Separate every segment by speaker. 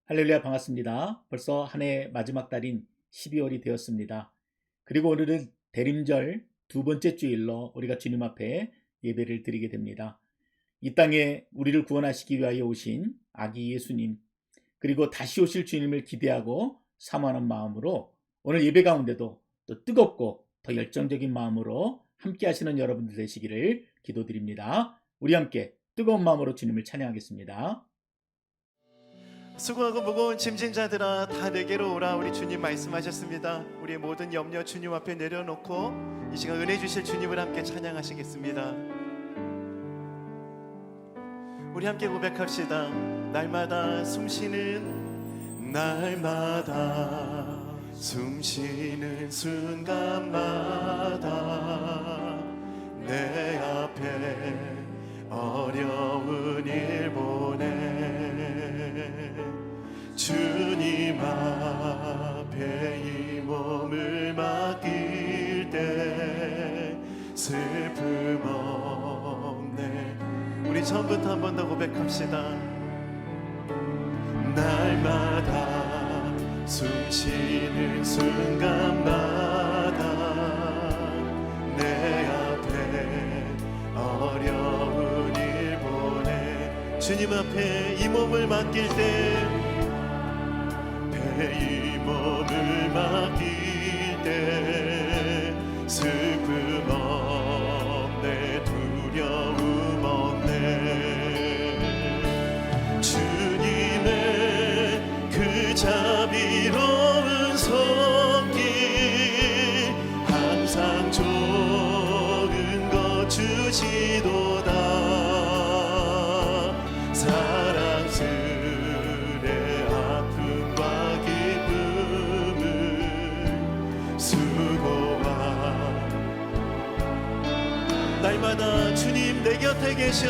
Speaker 1: 할렐루야, 반갑습니다. 벌써 한 해 마지막 달인 12월이 되었습니다. 그리고 오늘은 대림절 두 번째 주일로 우리가 주님 앞에 예배를 드리게 됩니다. 이 땅에 우리를 구원하시기 위하여 오신 아기 예수님, 그리고 다시 오실 주님을 기대하고 사모하는 마음으로 오늘 예배 가운데도 또 뜨겁고 더 열정적인 마음으로 함께 하시는 여러분들 되시기를 기도드립니다. 우리 함께 뜨거운 마음으로 주님을 찬양하겠습니다.
Speaker 2: 수고하고 무거운 짐진 자들아 다 내게로 오라. 우리 주님 말씀하셨습니다. 우리의 모든 염려 주님 앞에 내려놓고 이 시간 은혜 주실 주님을 함께 찬양하시겠습니다. 우리 함께 고백합시다. 날마다 숨쉬는 순간마다 내 앞에 어려운 일 보내 주님 앞에 이 몸을 맡길 때 슬픔 없네. 우리 처음부터 한 번 더 고백합시다. 날마다 숨쉬는 순간마다 내 앞에 어려운 일 보내 주님 앞에 이 몸을 맡길 때 이 몸을 맡길 때 슬픔 없네 두려움 없네 주님의 그 자비로운 손길 항상 좋은 것 주시도다 사랑스레 아픔과 기쁨을 수고와 날마다 주님 내 곁에 계셔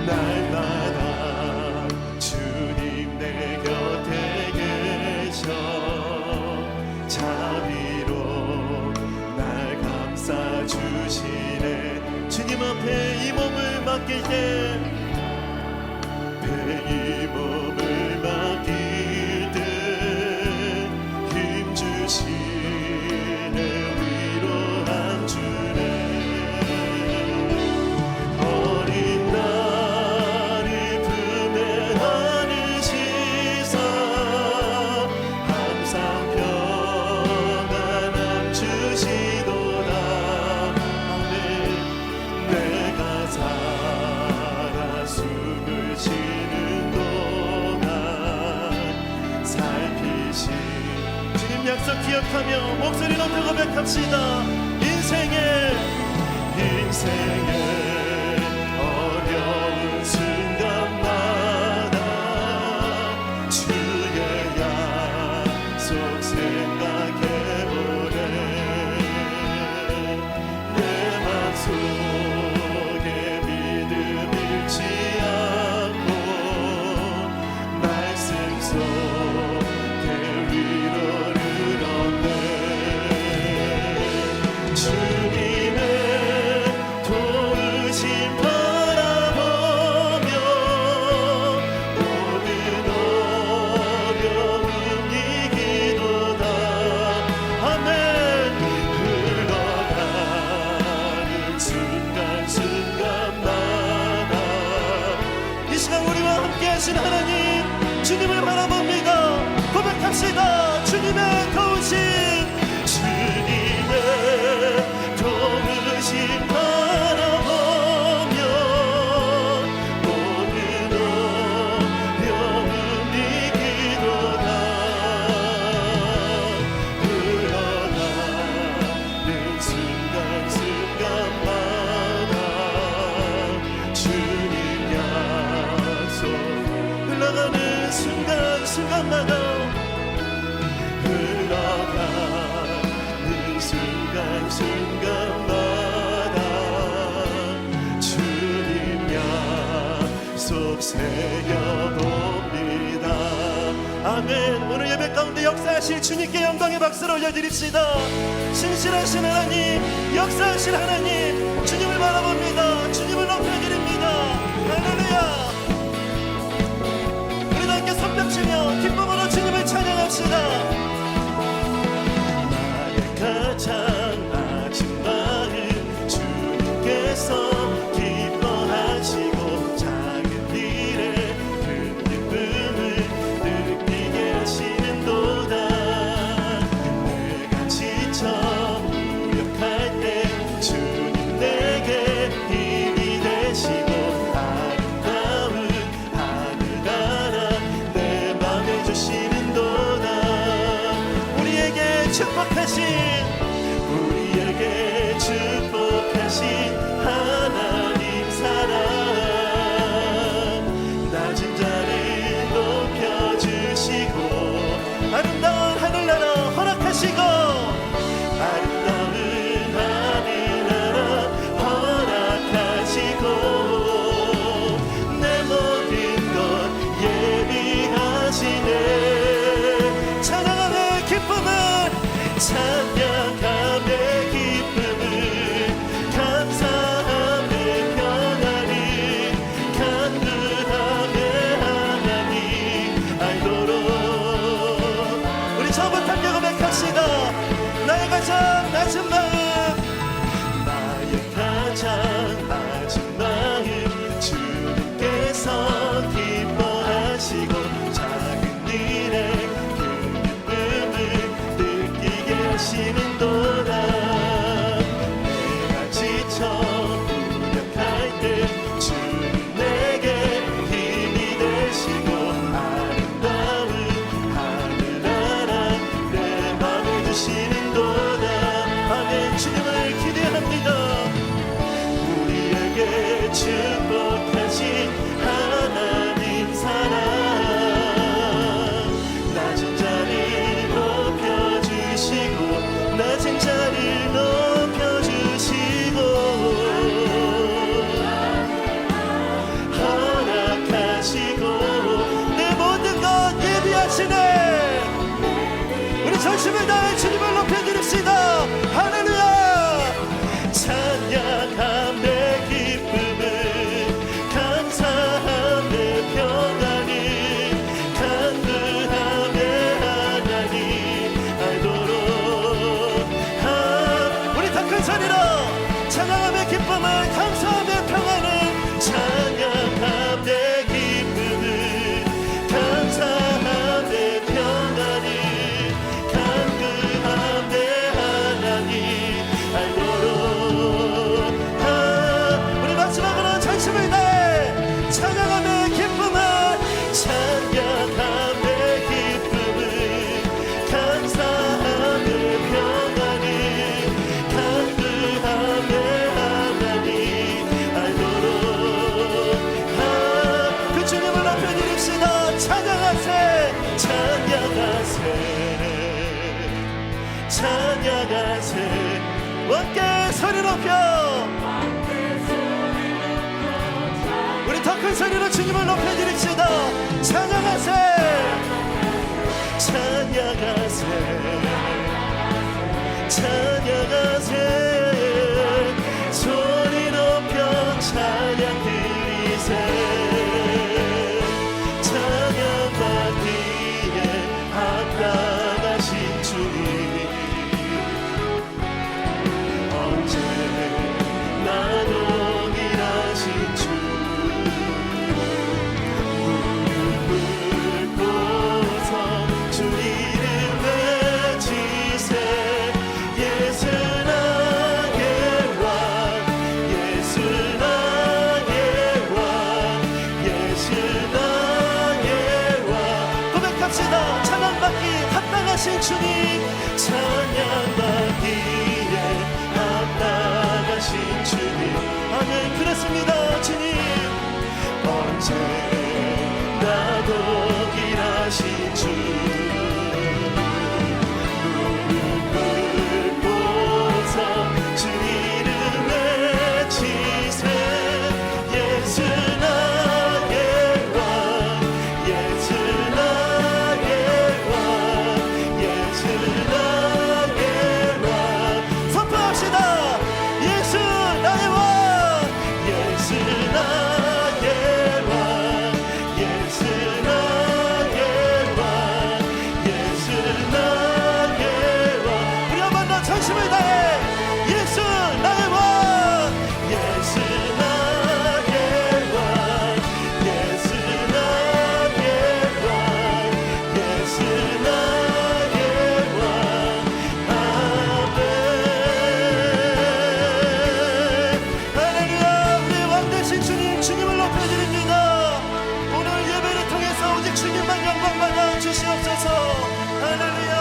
Speaker 2: 날마다 주님 내 곁에 계셔 자비로 날 감싸주시네 주님 앞에 이 몸을 맡길 때 이 몸을 맡길 때 힘주시네 위로한 주네 어린 나를 품에 안으시사 항상 평안함 주시도다 아멘 내가 살아 숨을 쉬는 동안 살피신 주님 약속 기억하며 목소리 높여 고백합시다. 인생의 어려운 순간마다 주의 약속 생각해보네 내 맘속에 믿음 잃지 않고 말씀 속에 위로를 얻네 주님의 도우심 바라보며 모든 어려움 이기도다 아멘 흘러가는 순간순간마다 이 시간 우리와 함께 하신 하나님 주님을 바라봅니다. 고백합시다. 주님의 도우심 바라보며 모든 어려움 이기도다 흘러가는 순간순간마다 주님 약속 흘러가는 순간순간마다 흘러가는 순간순간마다 주님 약속 새겨봅니다. 아멘. 오늘 예배 가운데 역사하실 주님께 영광의 박수를 올려드립시다. 신실하신 하나님 역사하실 하나님 주님을 바라봅니다. 주님을 높여드립니다. 할렐루야. 우리도 함께 손뼉치며 찬양함의 기쁨을 감사함의 평안을 간구함의 하나님 알도록 우리 처음부터 함께 고백합시다. 나의 가장 낮은 마음 나의 가장 낮은 마음 주님께서 기뻐하시고 작은 일에 그 기쁨을 느끼게 하시는도다. 내가 지쳐 무력할 때 주님 내게 힘이 되시고 아름다운 하늘나라 내 맘을 주시는도다. 아멘. 주님을 기대합니다. 우리에게 축복하신 하나님 사랑 낮은 자리 높여주시고 낮은 자리 높여주시고 허락하시고 내 모든 것 예비하시네. 우리 전심을 다해 주님을 높여드립시다. 할렐루야. 찬양함의 기쁨을 감사함의 평안을 간구함의 하나님 알도록 우리 더 큰 소리로 찬양함의 기쁨을 감사함의 평안을 찬양함의 기쁨을 감사함의 평안을 간구함의 하나님 알도록 우리 마지막으로 전심을 다해 찬양함의 기쁨을 찬양함의 기쁨을 감사함의 평안을 간구함의 하나님 알도록 그 주님을 높여드립시다. 찬양하세 찬양하세 찬양하세 함께 소리 높여 우리 더 큰 소리로 주님을 높여드립시다. 찬양하세 찬양하세 찬양하세 소리 높여 찬양 드리세 찬양 받기에 합당하신 주님 나도 일하신 주 무릎을 꿇고서 주 이름 외치세 예수 나의 왕 예수 나의 왕 예수 나의 왕 고백합시다. 찬양받기 합당하신 주님 찬양받기에 합당하신 주님 아멘. 그렇습니다. 주님 언제나도 일하신 주 무릎을 꿇고서 주 이름 외치세 예수 나의 왕 예수 나의 왕 예수 나의 왕 선포합시다. 예수 나의 왕 예수 나의 왕 예수 나의 왕 예수 나의 왕 우리 한 번 더 전심을 다해 예수 나의 왕 예수 나의 왕 예수 나의 왕 예수 나의 왕 아멘. 할렐루야. 우리 왕 되신 주님 주님을 높여드립니다. 오늘 예배를 통해서 오직 주님만 영광받아 주시옵소서. 할렐루야.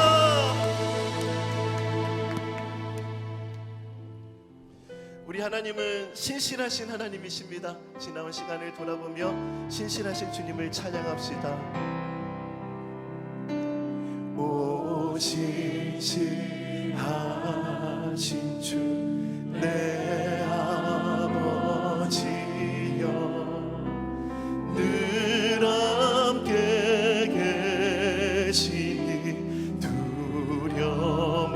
Speaker 2: 우리 하나님은 신실하신 하나님이십니다. 지나온 시간을 돌아보며 신실하신 주님을 찬양합시다. 오 신실하신 주 내 아버지여 늘 함께 계시니 두려움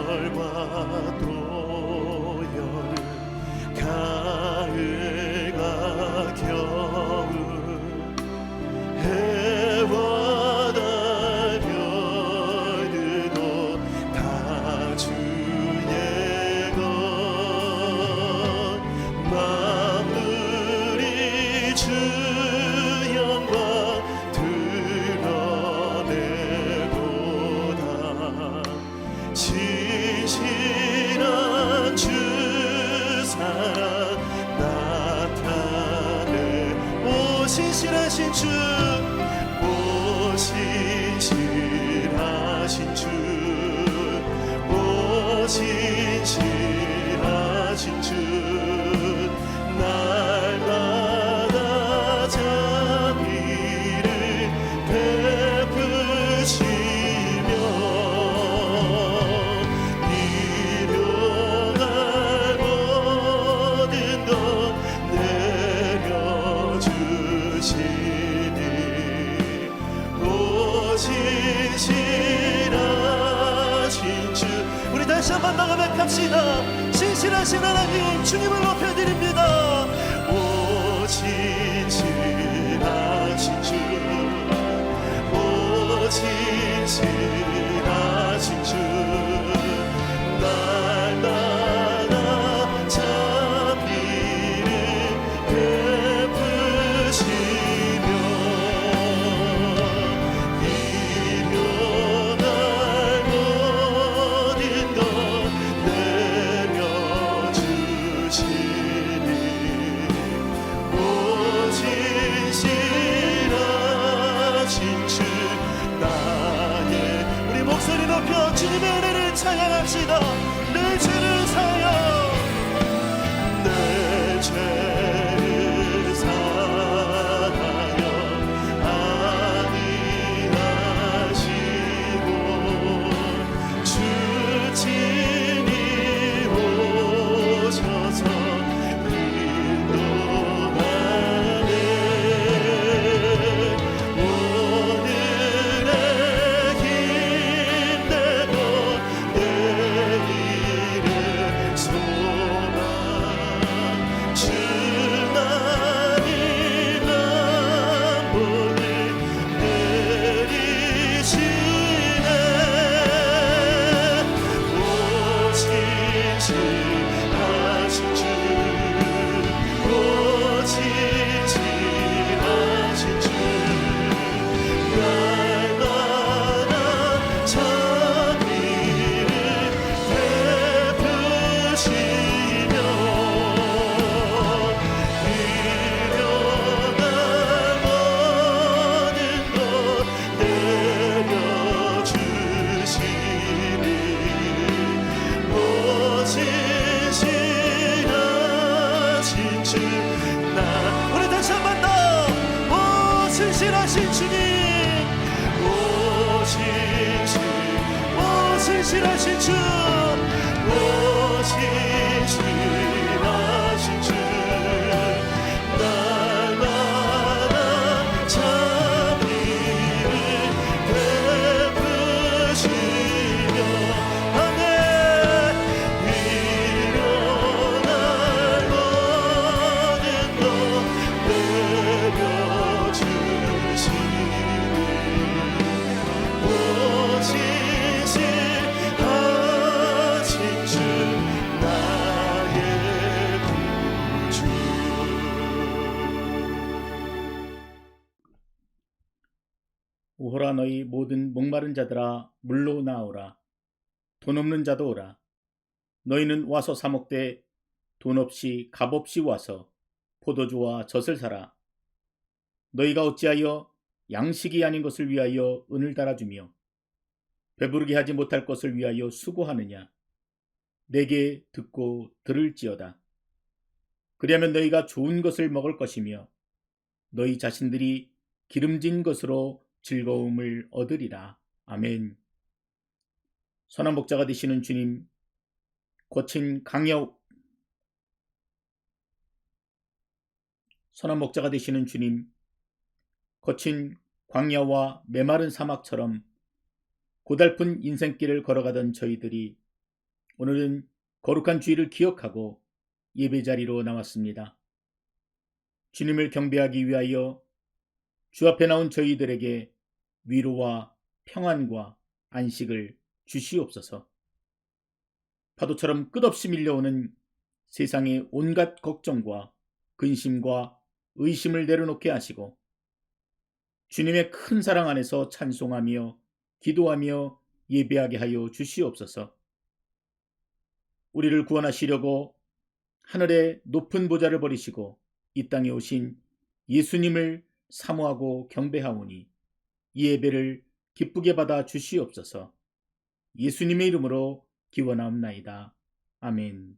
Speaker 2: 가을과 또 여름 가을과 겨울 해와 달 별들도 다 주의 것 만물이 주 영광 드러내고다 신실한 주 사랑 나타내 오 신실하신 주 오 신실하신 주 오 신실하신 주 날마다 자비를 베푸시며 일용할 모든 것 내려주시니 오 신실하신 주 우리 다시 한번 나가백합시다. 신실하신 하나님 주님을 높여드립니다. 오 신실하신 주 오 신실하신 주 날마다 자비를 베푸시며 일용할 모든 것 내려주시니 오 신실하신 주 나의 우리 목소리 높여 주님의 은혜를 찬양합시다. 내 죄를 사하여 내 죄를 사하여 아니하시고 주 친히 오셔서 인도하네 오늘의 힘내고 내일의 소망 주나님 만복을 내리시네 오 신실하신 주 오 신실하신 주 날마다 자비를 베푸시며 일용할 모든 것 내려주시니 오 신실하신 주 우리 다시 한 번 더 오 신실하신 주님 오 신실하신 주 오 신실하신 주 날마다 자비를 베푸시며 아멘 일용할 모든 것 내려주시니 오 신실하신 주 나의 구주
Speaker 1: 오호라 너희 모든 목마른 자들아 물로 나오라. 돈 없는 자도 오라. 너희는 와서 사 먹되 돈 없이 값 없이 와서 포도주와 젖을 사라. 너희가 어찌하여 양식이 아닌 것을 위하여 은을 달아주며 배부르게 하지 못할 것을 위하여 수고하느냐. 내게 듣고 들을지어다. 그리하면 너희가 좋은 것을 먹을 것이며 너희 자신들이 기름진 것으로 즐거움을 얻으리라. 아멘. 선한 목자가 되시는 주님, 거친 강야 선한 목자가 되시는 주님, 거친 광야와 메마른 사막처럼 고달픈 인생길을 걸어가던 저희들이 오늘은 거룩한 주일을 기억하고 예배 자리로 나왔습니다. 주님을 경배하기 위하여 주 앞에 나온 저희들에게 위로와 평안과 안식을 주시옵소서. 파도처럼 끝없이 밀려오는 세상의 온갖 걱정과 근심과 의심을 내려놓게 하시고 주님의 큰 사랑 안에서 찬송하며 기도하며 예배하게 하여 주시옵소서. 우리를 구원하시려고 하늘의 높은 보좌를 버리시고 이 땅에 오신 예수님을 사모하고 경배하오니 이 예배를 기쁘게 받아 주시옵소서. 예수님의 이름으로 기원하옵나이다. 아멘.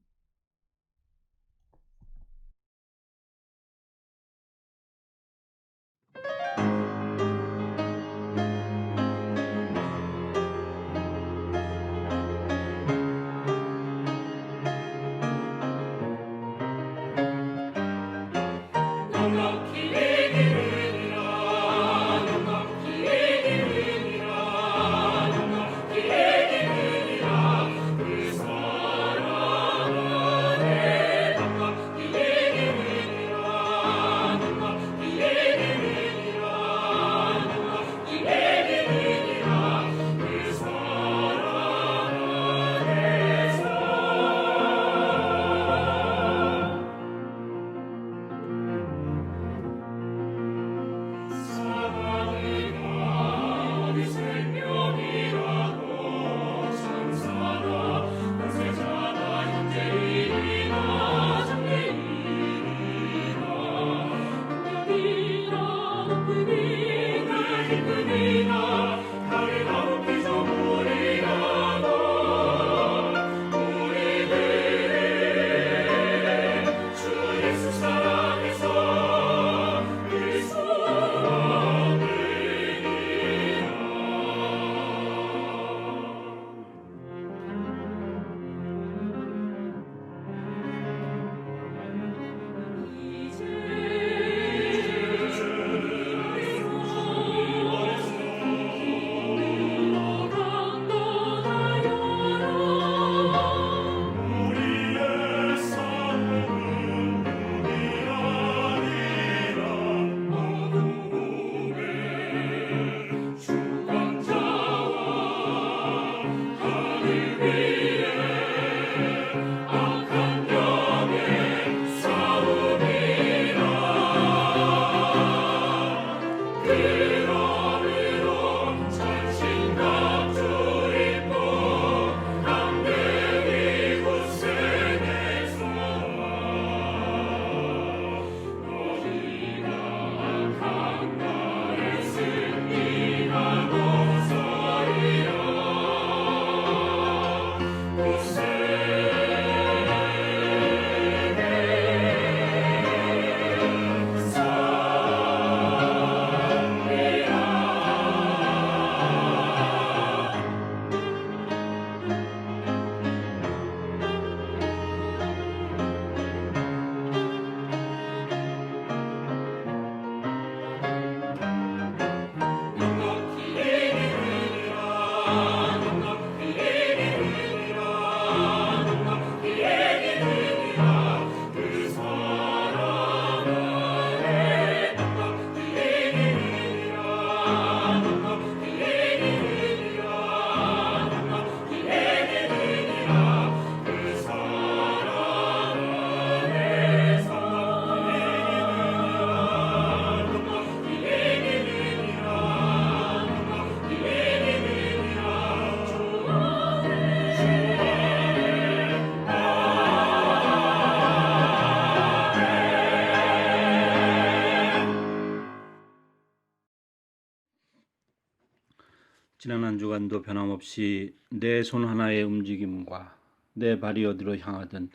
Speaker 3: 지난 한 주간도 변함없이 내 손 하나의 움직임과 내 발이 어디로 향하든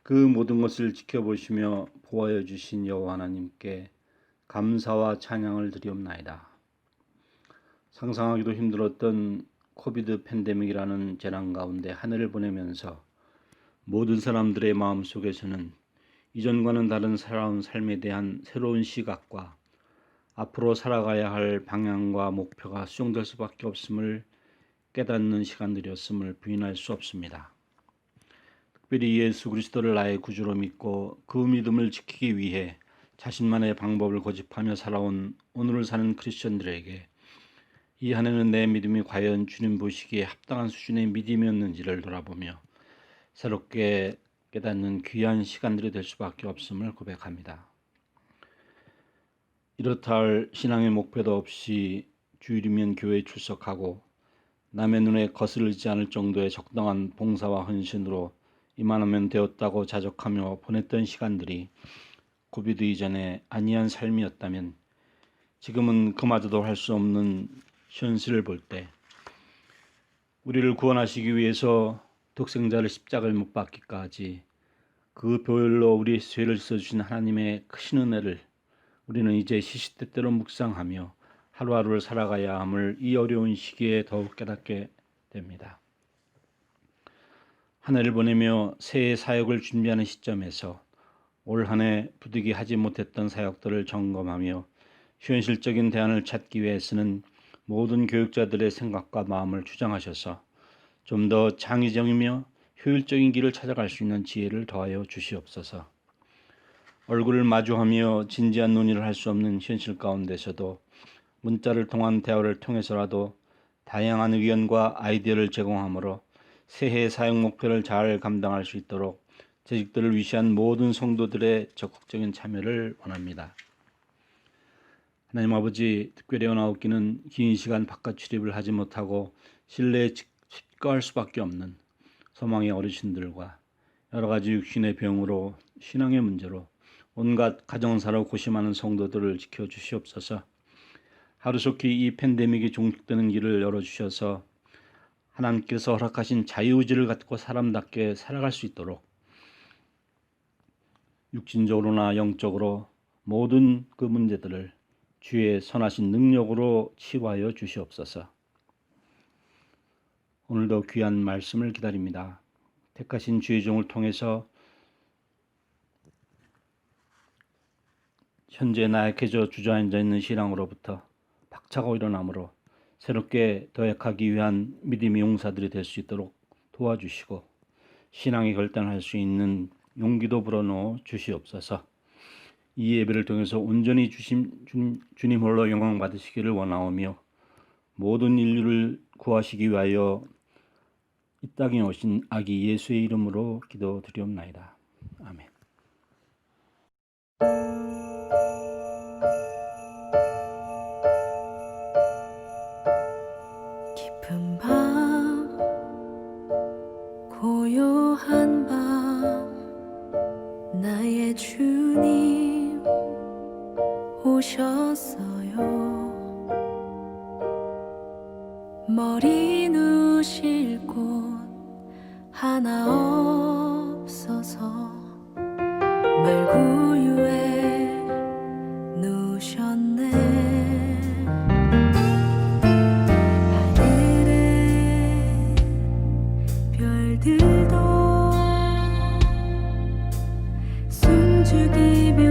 Speaker 3: 그 모든 것을 지켜보시며 보호하여 주신 여호와 하나님께 감사와 찬양을 드리옵나이다. 상상하기도 힘들었던 코비드 팬데믹이라는 재난 가운데 한 해를 보내면서 모든 사람들의 마음속에서는 이전과는 다른 살아온 삶에 대한 새로운 시각과 앞으로 살아가야 할 방향과 목표가 수정될 수밖에 없음을 깨닫는 시간들이었음을 부인할 수 없습니다. 특별히 예수 그리스도를 나의 구주로 믿고 그 믿음을 지키기 위해 자신만의 방법을 고집하며 살아온 오늘을 사는 크리스천들에게 이 한 해는 내 믿음이 과연 주님 보시기에 합당한 수준의 믿음이었는지를 돌아보며 새롭게 깨닫는 귀한 시간들이 될 수밖에 없음을 고백합니다. 이렇다 할 신앙의 목표도 없이 주일이면 교회에 출석하고 남의 눈에 거스르지 않을 정도의 적당한 봉사와 헌신으로 이만하면 되었다고 자족하며 보냈던 시간들이 코비드 이전에 안이한 삶이었다면 지금은 그마저도 할 수 없는 현실을 볼 때 우리를 구원하시기 위해서 독생자를 십자가에 못 박기까지 그 보혈로 우리의 죄를 씻어주신 하나님의 크신 은혜를 우리는 이제 시시때때로 묵상하며 하루하루를 살아가야 함을 이 어려운 시기에 더욱 깨닫게 됩니다. 한 해를 보내며 새해 사역을 준비하는 시점에서 올 한 해 부득이 하지 못했던 사역들을 점검하며 현실적인 대안을 찾기 위해서는 모든 교육자들의 생각과 마음을 주장하셔서 좀 더 창의적이며 효율적인 길을 찾아갈 수 있는 지혜를 더하여 주시옵소서. 얼굴을 마주하며 진지한 논의를 할 수 없는 현실 가운데서도 문자를 통한 대화를 통해서라도 다양한 의견과 아이디어를 제공하므로 새해 사역 목표를 잘 감당할 수 있도록 재직들을 위시한 모든 성도들의 적극적인 참여를 원합니다. 하나님 아버지, 특별히 원하옵기는 긴 시간 바깥 출입을 하지 못하고 실내에 집거할 수밖에 없는 소망의 어르신들과 여러 가지 육신의 병으로 신앙의 문제로 온갖 가정사로 고심하는 성도들을 지켜주시옵소서. 하루속히 이 팬데믹이 종식되는 길을 열어주셔서 하나님께서 허락하신 자유의지를 갖고 사람답게 살아갈 수 있도록 육신적으로나 영적으로 모든 그 문제들을 주의 선하신 능력으로 치유하여 주시옵소서. 오늘도 귀한 말씀을 기다립니다. 택하신 주의 종을 통해서 현재 나약해져 주저앉아 있는 신앙으로부터 박차고 일어나므로 새롭게 도약하기 위한 믿음의 용사들이 될 수 있도록 도와주시고 신앙의 결단할 수 있는 용기도 불어넣어 주시옵소서. 이 예배를 통해서 온전히 주님 홀로 영광 받으시기를 원하오며 모든 인류를 구하시기 위하여 이 땅에 오신 아기 예수의 이름으로 기도드리옵나이다. 아멘.
Speaker 4: 깊은 밤 고요한 밤 나의 주님 오셨어요. 머리 누실 곳 하나 없어서 말구유에 누우셨네. 하늘에 별들도 숨죽이며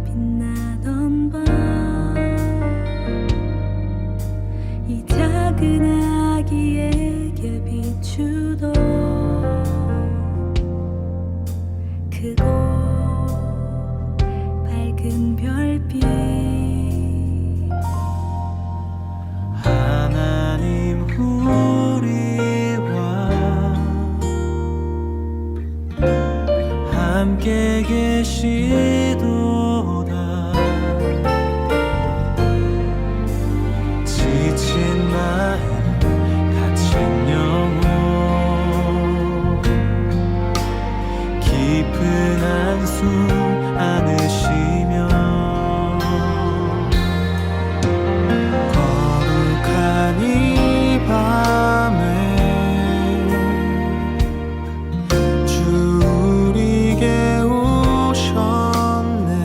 Speaker 4: 빛나던 밤 이 작은 아기에게 비추던 크고 밝은 별빛
Speaker 2: 하나님 우리와 함께 계시도다. 지친 마음 갇힌 영혼 깊은 한숨 안으시며 거룩한 이 밤에 주 우리에게 오셨네.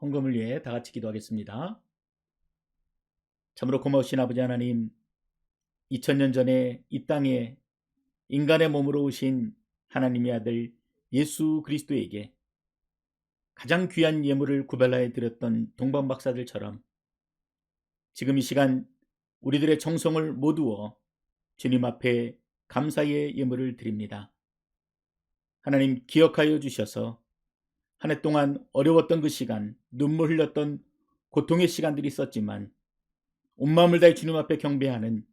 Speaker 1: 헌금을 위해 다 같이 기도하겠습니다. 참으로 고마우신 아버지 하나님, 2000년 전에 이 땅에 인간의 몸으로 오신 하나님의 아들 예수 그리스도에게 가장 귀한 예물을 구별하여 드렸던 동방박사들처럼 지금 이 시간 우리들의 정성을 모두어 주님 앞에 감사의 예물을 드립니다. 하나님, 기억하여 주셔서 한 해 동안 어려웠던 그 시간, 눈물 흘렸던 고통의 시간들이 있었지만 온 마음을 다해 주님 앞에 경배하는,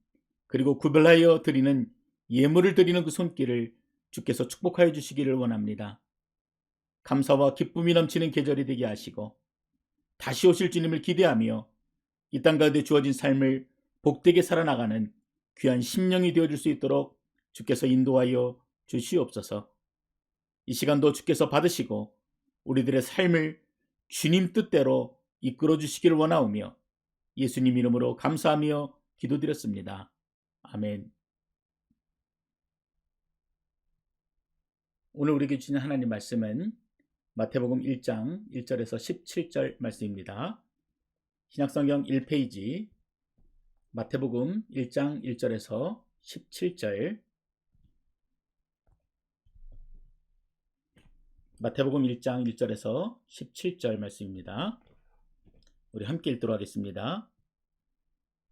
Speaker 1: 그리고 구별하여 드리는 예물을 드리는 그 손길을 주께서 축복하여 주시기를 원합니다. 감사와 기쁨이 넘치는 계절이 되게 하시고 다시 오실 주님을 기대하며 이 땅 가운데 주어진 삶을 복되게 살아나가는 귀한 심령이 되어줄 수 있도록 주께서 인도하여 주시옵소서. 이 시간도 주께서 받으시고 우리들의 삶을 주님 뜻대로 이끌어 주시기를 원하오며 예수님 이름으로 감사하며 기도드렸습니다. 아멘. 오늘 우리에게 주신 하나님 말씀은 마태복음 1장 1절에서 17절 말씀입니다. 신약성경 1페이지 마태복음 1장 1절에서 17절, 마태복음 1장 1절에서 17절 말씀입니다. 우리 함께 읽도록 하겠습니다.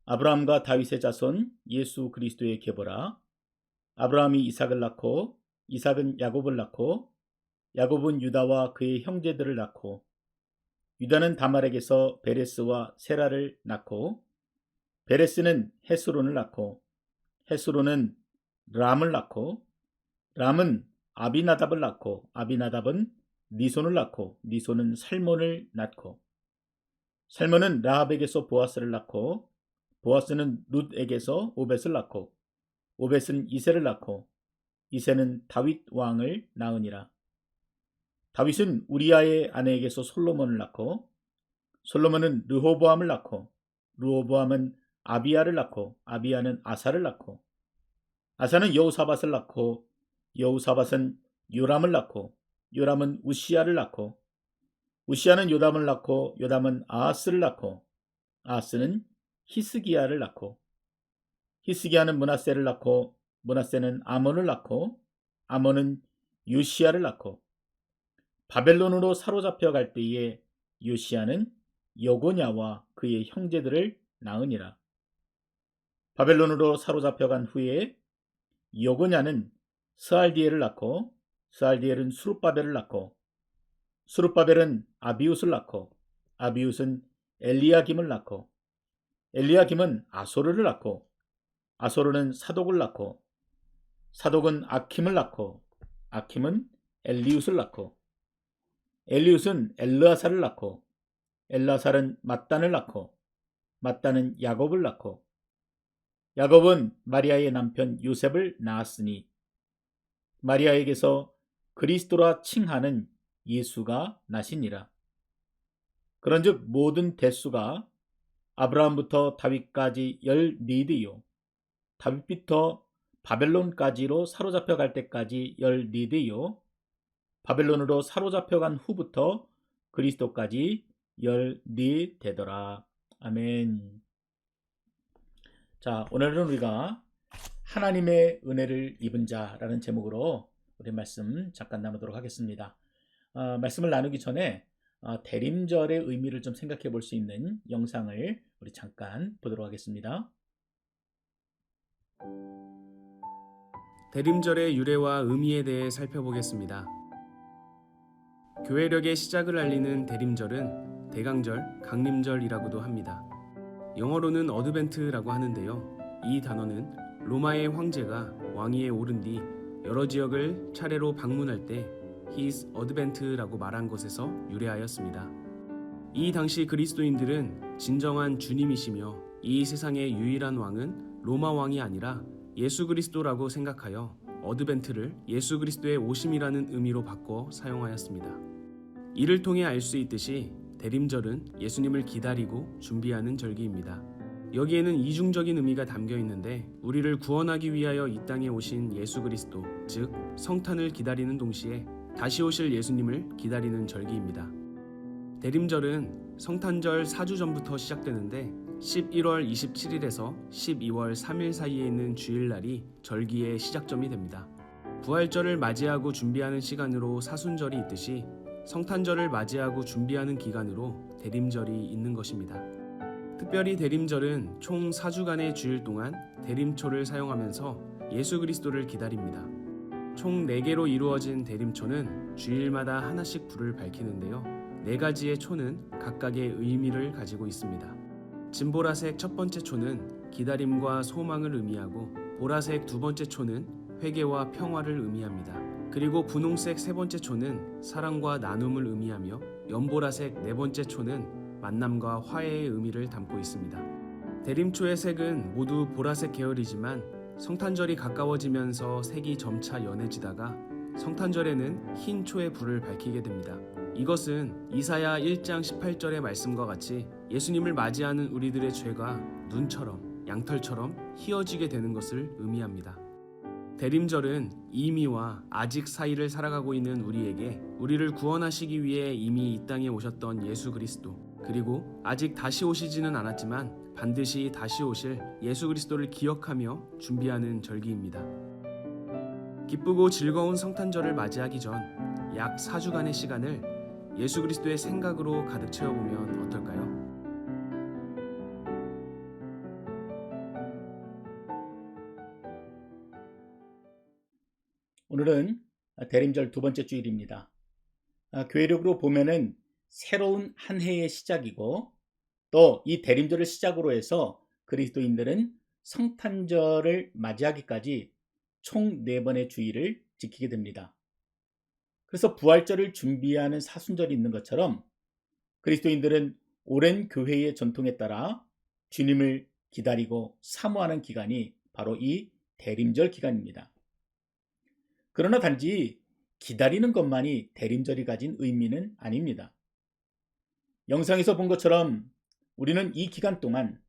Speaker 1: 아브라함과 다윗의 자손 예수 그리스도의 계보라. 아브라함이 이삭을 낳고 이삭은 야곱을 낳고 야곱은 유다와 그의 형제들을 낳고 유다는 다말에게서 베레스와 세라를 낳고 베레스는 헤스론을 낳고 헤스론은 람을 낳고 람은 아비나답을 낳고 아비나답은 니손을 낳고 니손은 살몬을 낳고 살몬은 라합에게서 보아스를 낳고 보아스는 룻에게서 오벳을 낳고 오벳은 이새를 낳고 이새는 다윗 왕을 낳으니라. 다윗은 우리아의 아내에게서 솔로몬을 낳고 솔로몬은 르호보암을 낳고 르호보암은 아비야를 낳고 아비야는 아사를 낳고 아사는 여호사밧을 낳고 여호사밧은 요람을 낳고 요람은 우시야를 낳고 우시야는 요담을 낳고 요담은 아하스를 낳고 아하스는 히스기야를 낳고 히스기야는 므낫세를 낳고 므낫세는 아몬을 낳고 아몬은 요시야를 낳고 바벨론으로 사로잡혀 갈 때에 요시야는 여고냐와 그의 형제들을 낳으니라. 바벨론으로 사로잡혀 간 후에 여고냐는 스알디엘을 낳고 스알디엘은 수룹바벨을 낳고 수룹바벨은 아비웃을 낳고 아비웃은 엘리야김을 낳고 엘리야김은 아소르를 낳고 아소르는 사독을 낳고 사독은 아킴을 낳고 아킴은 엘리웃을 낳고 엘리웃은 엘르아살을 낳고 엘르아살은 mat단을 낳고 mat단은 야곱을 낳고 야곱은 마리아의 남편 요셉을 낳았으니 마리아에게서 그리스도라 칭하는 예수가 나시니라. 그런즉 모든 대수가 아브라함부터 다윗까지 14대요 다윗부터 바벨론까지로 사로잡혀 갈 때까지 14대요 바벨론으로 사로잡혀 간 후부터 그리스도까지 14대더라. 아멘. 자, 오늘은 우리가 하나님의 은혜를 입은 자라는 제목으로 우리 말씀 잠깐 나누도록 하겠습니다. 말씀을 나누기 전에 대림절의 의미를 좀 생각해 볼 수 있는 영상을 우리 잠깐 보도록 하겠습니다.
Speaker 5: 대림절의 유래와 의미에 대해 살펴보겠습니다. 교회력의 시작을 알리는 대림절은 대강절, 강림절이라고도 합니다. 영어로는 어드벤트라고 하는데요. 이 단어는 로마의 황제가 왕위에 오른 뒤 여러 지역을 차례로 방문할 때 His Advent라고 말한 것에서 유래하였습니다. 이 당시 그리스도인들은 진정한 주님이시며 이 세상의 유일한 왕은 로마 왕이 아니라 예수 그리스도라고 생각하여 어드벤트를 예수 그리스도의 오심이라는 의미로 바꿔 사용하였습니다. 이를 통해 알 수 있듯이 대림절은 예수님을 기다리고 준비하는 절기입니다. 여기에는 이중적인 의미가 담겨 있는데 우리를 구원하기 위하여 이 땅에 오신 예수 그리스도, 즉 성탄을 기다리는 동시에 다시 오실 예수님을 기다리는 절기입니다. 대림절은 성탄절 4주 전부터 시작되는데 11월 27일에서 12월 3일 사이에 있는 주일날이 절기의 시작점이 됩니다. 부활절을 맞이하고 준비하는 시간으로 사순절이 있듯이 성탄절을 맞이하고 준비하는 기간으로 대림절이 있는 것입니다. 특별히 대림절은 총 4주간의 주일 동안 대림초를 사용하면서 예수 그리스도를 기다립니다. 총 4개로 이루어진 대림초는 주일마다 하나씩 불을 밝히는데요. 4가지의 초는 각각의 의미를 가지고 있습니다. 진보라색 첫 번째 초는 기다림과 소망을 의미하고, 보라색 두 번째 초는 회개와 평화를 의미합니다. 그리고 분홍색 세 번째 초는 사랑과 나눔을 의미하며, 연보라색 네 번째 초는 만남과 화해의 의미를 담고 있습니다. 대림초의 색은 모두 보라색 계열이지만 성탄절이 가까워지면서 색이 점차 연해지다가 성탄절에는 흰 초의 불을 밝히게 됩니다. 이것은 이사야 1장 18절의 말씀과 같이 예수님을 맞이하는 우리들의 죄가 눈처럼 양털처럼 희어지게 되는 것을 의미합니다. 대림절은 이미와 아직 사이를 살아가고 있는 우리에게 우리를 구원하시기 위해 이미 이 땅에 오셨던 예수 그리스도, 그리고 아직 다시 오시지는 않았지만 반드시 다시 오실 예수 그리스도를 기억하며 준비하는 절기입니다. 기쁘고 즐거운 성탄절을 맞이하기 전 약 4주간의 시간을 예수 그리스도의 생각으로 가득 채워보면 어떨까요?
Speaker 1: 오늘은 대림절 두 번째 주일입니다. 교회력으로 보면은 새로운 한 해의 시작이고, 또 이 대림절을 시작으로 해서 그리스도인들은 성탄절을 맞이하기까지 총 4번의 주일을 지키게 됩니다. 그래서 부활절을 준비하는 사순절이 있는 것처럼 그리스도인들은 오랜 교회의 전통에 따라 주님을 기다리고 사모하는 기간이 바로 이 대림절 기간입니다. 그러나 단지 기다리는 것만이 대림절이 가진 의미는 아닙니다. 영상에서 본 것처럼 우리는 이 기간 동안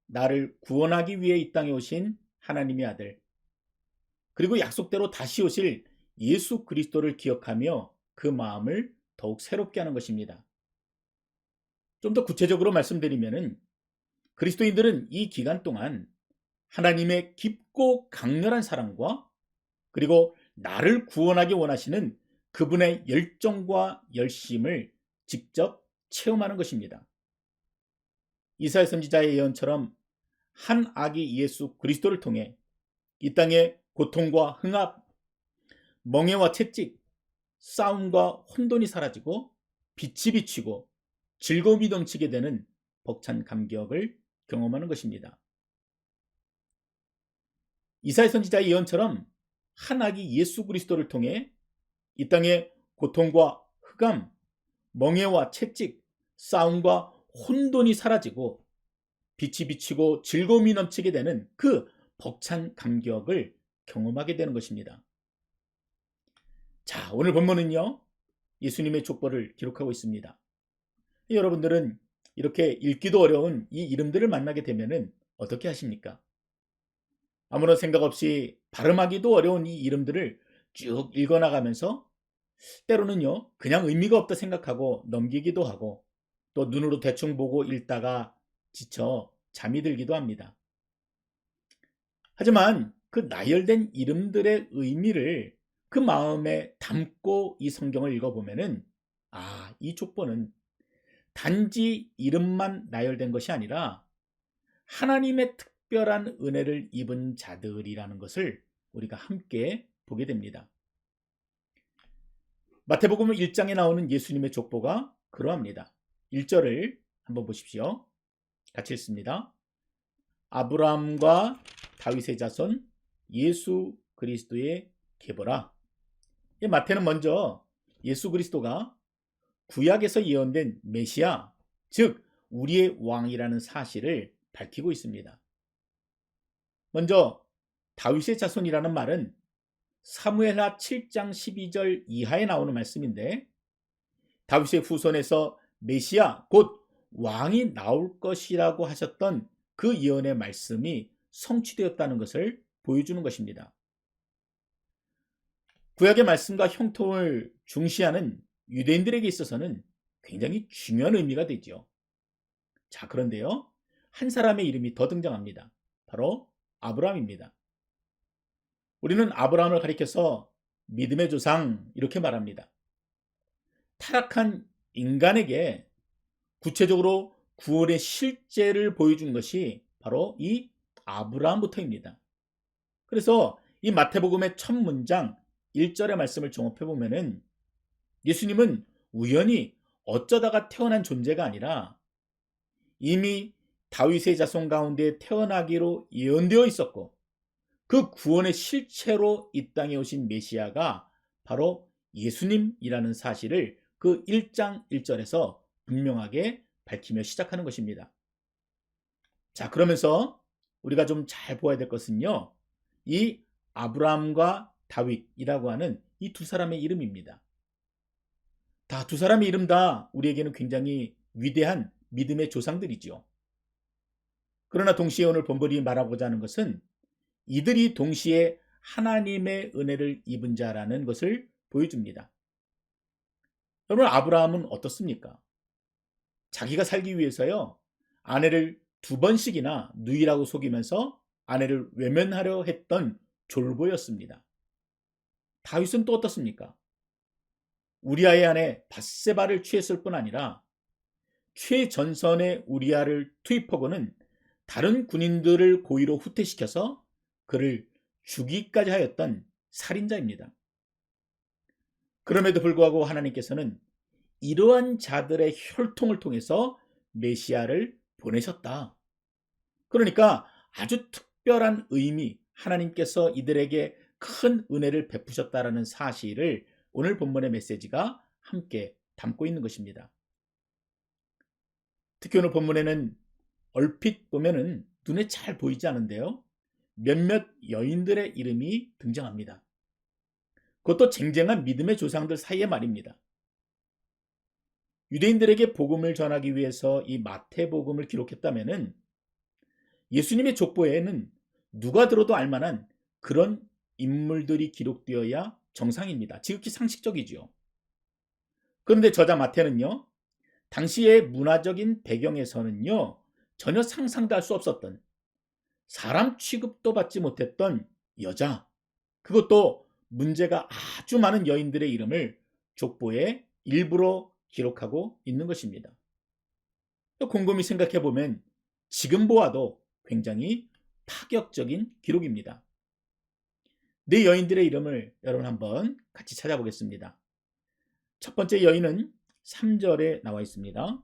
Speaker 1: 나를 구원하기 위해 이 땅에 오신 하나님의 아들, 그리고 약속대로 다시 오실 예수 그리스도를 기억하며 그 마음을 더욱 새롭게 하는 것입니다. 좀 더 구체적으로 말씀드리면은 그리스도인들은 이 기간 동안 하나님의 깊고 강렬한 사랑과, 그리고 나를 구원하기 원하시는 그분의 열정과 열심을 직접 체험하는 것입니다. 이사야 선지자의 예언처럼 한 아기 예수 그리스도를 통해 이 땅의 고통과 흥압, 멍해와 채찍, 싸움과 혼돈이 사라지고 빛이 비치고 즐거움이 넘치게 되는 벅찬 감격을 경험하는 것입니다. 이사야 선지자의 예언처럼 한 아기 예수 그리스도를 통해 이 땅의 고통과 흑암, 멍해와 채찍, 싸움과 혼돈이 사라지고 빛이 비치고 즐거움이 넘치게 되는 그 벅찬 감격을 경험하게 되는 것입니다. 자, 오늘 본문은요, 예수님의 족보를 기록하고 있습니다. 여러분들은 이렇게 읽기도 어려운 이 이름들을 만나게 되면은 어떻게 하십니까? 아무런 생각 없이 발음하기도 어려운 이 이름들을 쭉 읽어나가면서 때로는요, 그냥 의미가 없다 생각하고 넘기기도 하고, 또 눈으로 대충 보고 읽다가 지쳐 잠이 들기도 합니다. 하지만 그 나열된 이름들의 의미를 그 마음에 담고 이 성경을 읽어보면은, 이 족보는 단지 이름만 나열된 것이 아니라 하나님의 특별한 은혜를 입은 자들이라는 것을 우리가 함께 보게 됩니다. 마태복음 1장에 나오는 예수님의 족보가 그러합니다. 1절을 한번 보십시오. 같이 읽습니다. 아브라함과 다윗의 자손 예수 그리스도의 계보라. 마태는 먼저 예수 그리스도가 구약에서 예언된 메시아, 즉 우리의 왕이라는 사실을 밝히고 있습니다. 먼저 다윗의 자손이라는 말은 사무엘하 7장 12절 이하에 나오는 말씀인데, 다윗의 후손에서 메시아 곧 왕이 나올 것이라고 하셨던 그 예언의 말씀이 성취되었다는 것을 보여주는 것입니다. 구약의 말씀과 형통을 중시하는 유대인들에게 있어서는 굉장히 중요한 의미가 되죠. 자, 그런데요. 한 사람의 이름이 더 등장합니다. 바로 아브라함입니다. 우리는 아브라함을 가리켜서 믿음의 조상 이렇게 말합니다. 타락한 인간에게 구체적으로 구원의 실제를 보여준 것이 바로 이 아브라함부터입니다. 그래서 이 마태복음의 첫 문장 1절의 말씀을 종합해 보면은 예수님은 우연히 어쩌다가 태어난 존재가 아니라 이미 다윗의 자손 가운데 태어나기로 예언되어 있었고 그 구원의 실체로 이 땅에 오신 메시아가 바로 예수님이라는 사실을 그 1장 1절에서 분명하게 밝히며 시작하는 것입니다. 자, 그러면서 우리가 좀 잘 보아야 될 것은요. 이 아브라함과 다윗이라고 하는 이 두 사람의 이름입니다. 두 사람의 이름 다 우리에게는 굉장히 위대한 믿음의 조상들이죠. 그러나 동시에 오늘 본문이 말하고자 하는 것은 이들이 동시에 하나님의 은혜를 입은 자라는 것을 보여줍니다. 여러분, 아브라함은 어떻습니까? 자기가 살기 위해서요, 아내를 2번씩이나 누이라고 속이면서 아내를 외면하려 했던 졸보였습니다. 다윗은 또 어떻습니까? 우리아의 아내 밧세바를 취했을 뿐 아니라 최전선에 우리아를 투입하고는 다른 군인들을 고의로 후퇴시켜서 그를 죽이기까지 하였던 살인자입니다. 그럼에도 불구하고 하나님께서는 이러한 자들의 혈통을 통해서 메시아를 보내셨다. 그러니까 아주 특별한 의미, 하나님께서 이들에게 큰 은혜를 베푸셨다라는 사실을 오늘 본문의 메시지가 함께 담고 있는 것입니다. 특히 오늘 본문에는 얼핏 보면은 눈에 잘 보이지 않은데요. 몇몇 여인들의 이름이 등장합니다. 그것도 쟁쟁한 믿음의 조상들 사이에 말입니다. 유대인들에게 복음을 전하기 위해서 이 마태복음을 기록했다면은 예수님의 족보에는 누가 들어도 알만한 그런 인물들이 기록되어야 정상입니다. 지극히 상식적이지요. 그런데 저자 마태는요, 당시의 문화적인 배경에서는요, 전혀 상상도 할 수 없었던 사람 취급도 받지 못했던 여자, 그것도 문제가 아주 많은 여인들의 이름을 족보에 일부러 기록하고 있는 것입니다. 또 곰곰이 생각해 보면 지금 보아도 굉장히 파격적인 기록입니다. 네 여인들의 이름을 여러분 한번 같이 찾아보겠습니다. 첫 번째 여인은 3절에 나와 있습니다.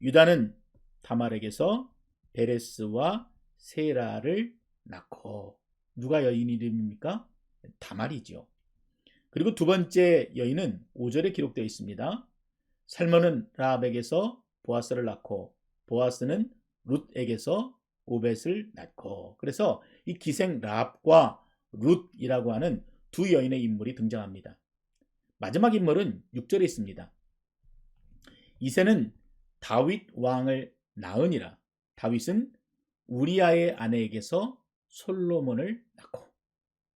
Speaker 1: 유다는 다말에게서 베레스와 세라를 낳고, 누가 여인 이름입니까? 다말이죠. 그리고 두 번째 여인은 5절에 기록되어 있습니다. 살몬은 라합에게서 보아스를 낳고, 보아스는 룻에게서 오벳을 낳고. 그래서 이 기생 라합과 룻이라고 하는 두 여인의 인물이 등장합니다. 마지막 인물은 6절에 있습니다. 이새는 다윗 왕을 낳으니라. 다윗은 우리아의 아내에게서 솔로몬을 낳고.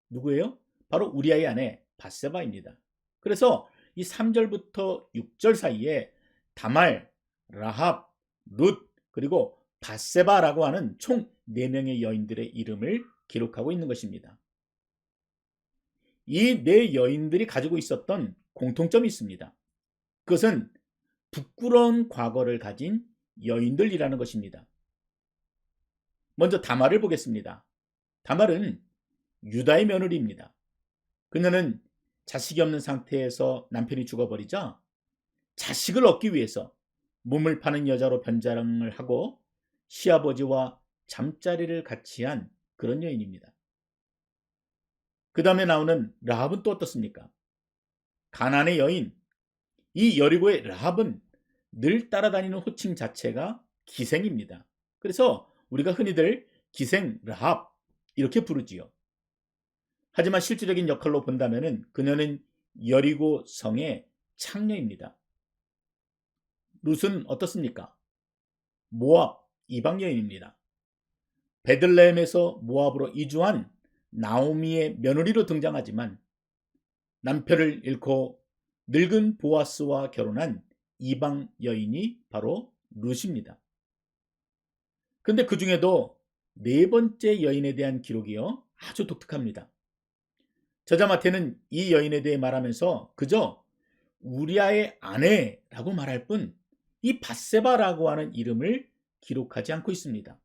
Speaker 1: 누구예요? 바로 우리아의 아내 밧세바입니다. 그래서 이 3절부터 6절 사이에 다말, 라합, 룻, 그리고 밧세바라고 하는 총 4명의 여인들의 이름을 기록하고 있는 것입니다. 이 4 여인들이 가지고 있었던 공통점이 있습니다. 그것은 부끄러운 과거를 가진 여인들이라는 것입니다. 먼저 다말을 보겠습니다. 다말은 유다의 며느리입니다. 그녀는 자식이 없는 상태에서 남편이 죽어버리자 자식을 얻기 위해서 몸을 파는 여자로 변장을 하고 시아버지와 잠자리를 같이 한 그런 여인입니다. 그 다음에 나오는 라합은 또 어떻습니까? 가나안의 여인. 이 여리고의 라합은 늘 따라다니는 호칭 자체가 기생입니다. 그래서 우리가 흔히들 기생 라합 이렇게 부르지요. 하지만 실질적인 역할로 본다면 그녀는 여리고 성의 창녀입니다. 룻은 어떻습니까? 모압 이방 여인입니다. 베들레헴에서 모압으로 이주한 나오미의 며느리로 등장하지만 남편을 잃고 늙은 보아스와 결혼한 이방 여인이 바로 룻입니다. 그런데 그 중에도 네 번째 여인에 대한 기록이요, 아주 독특합니다. 저자 마태는 이 여인에 대해 말하면서 그저 우리아의 아내라고 말할 뿐 이 밧세바라고 하는 이름을 기록하지 않고 있습니다.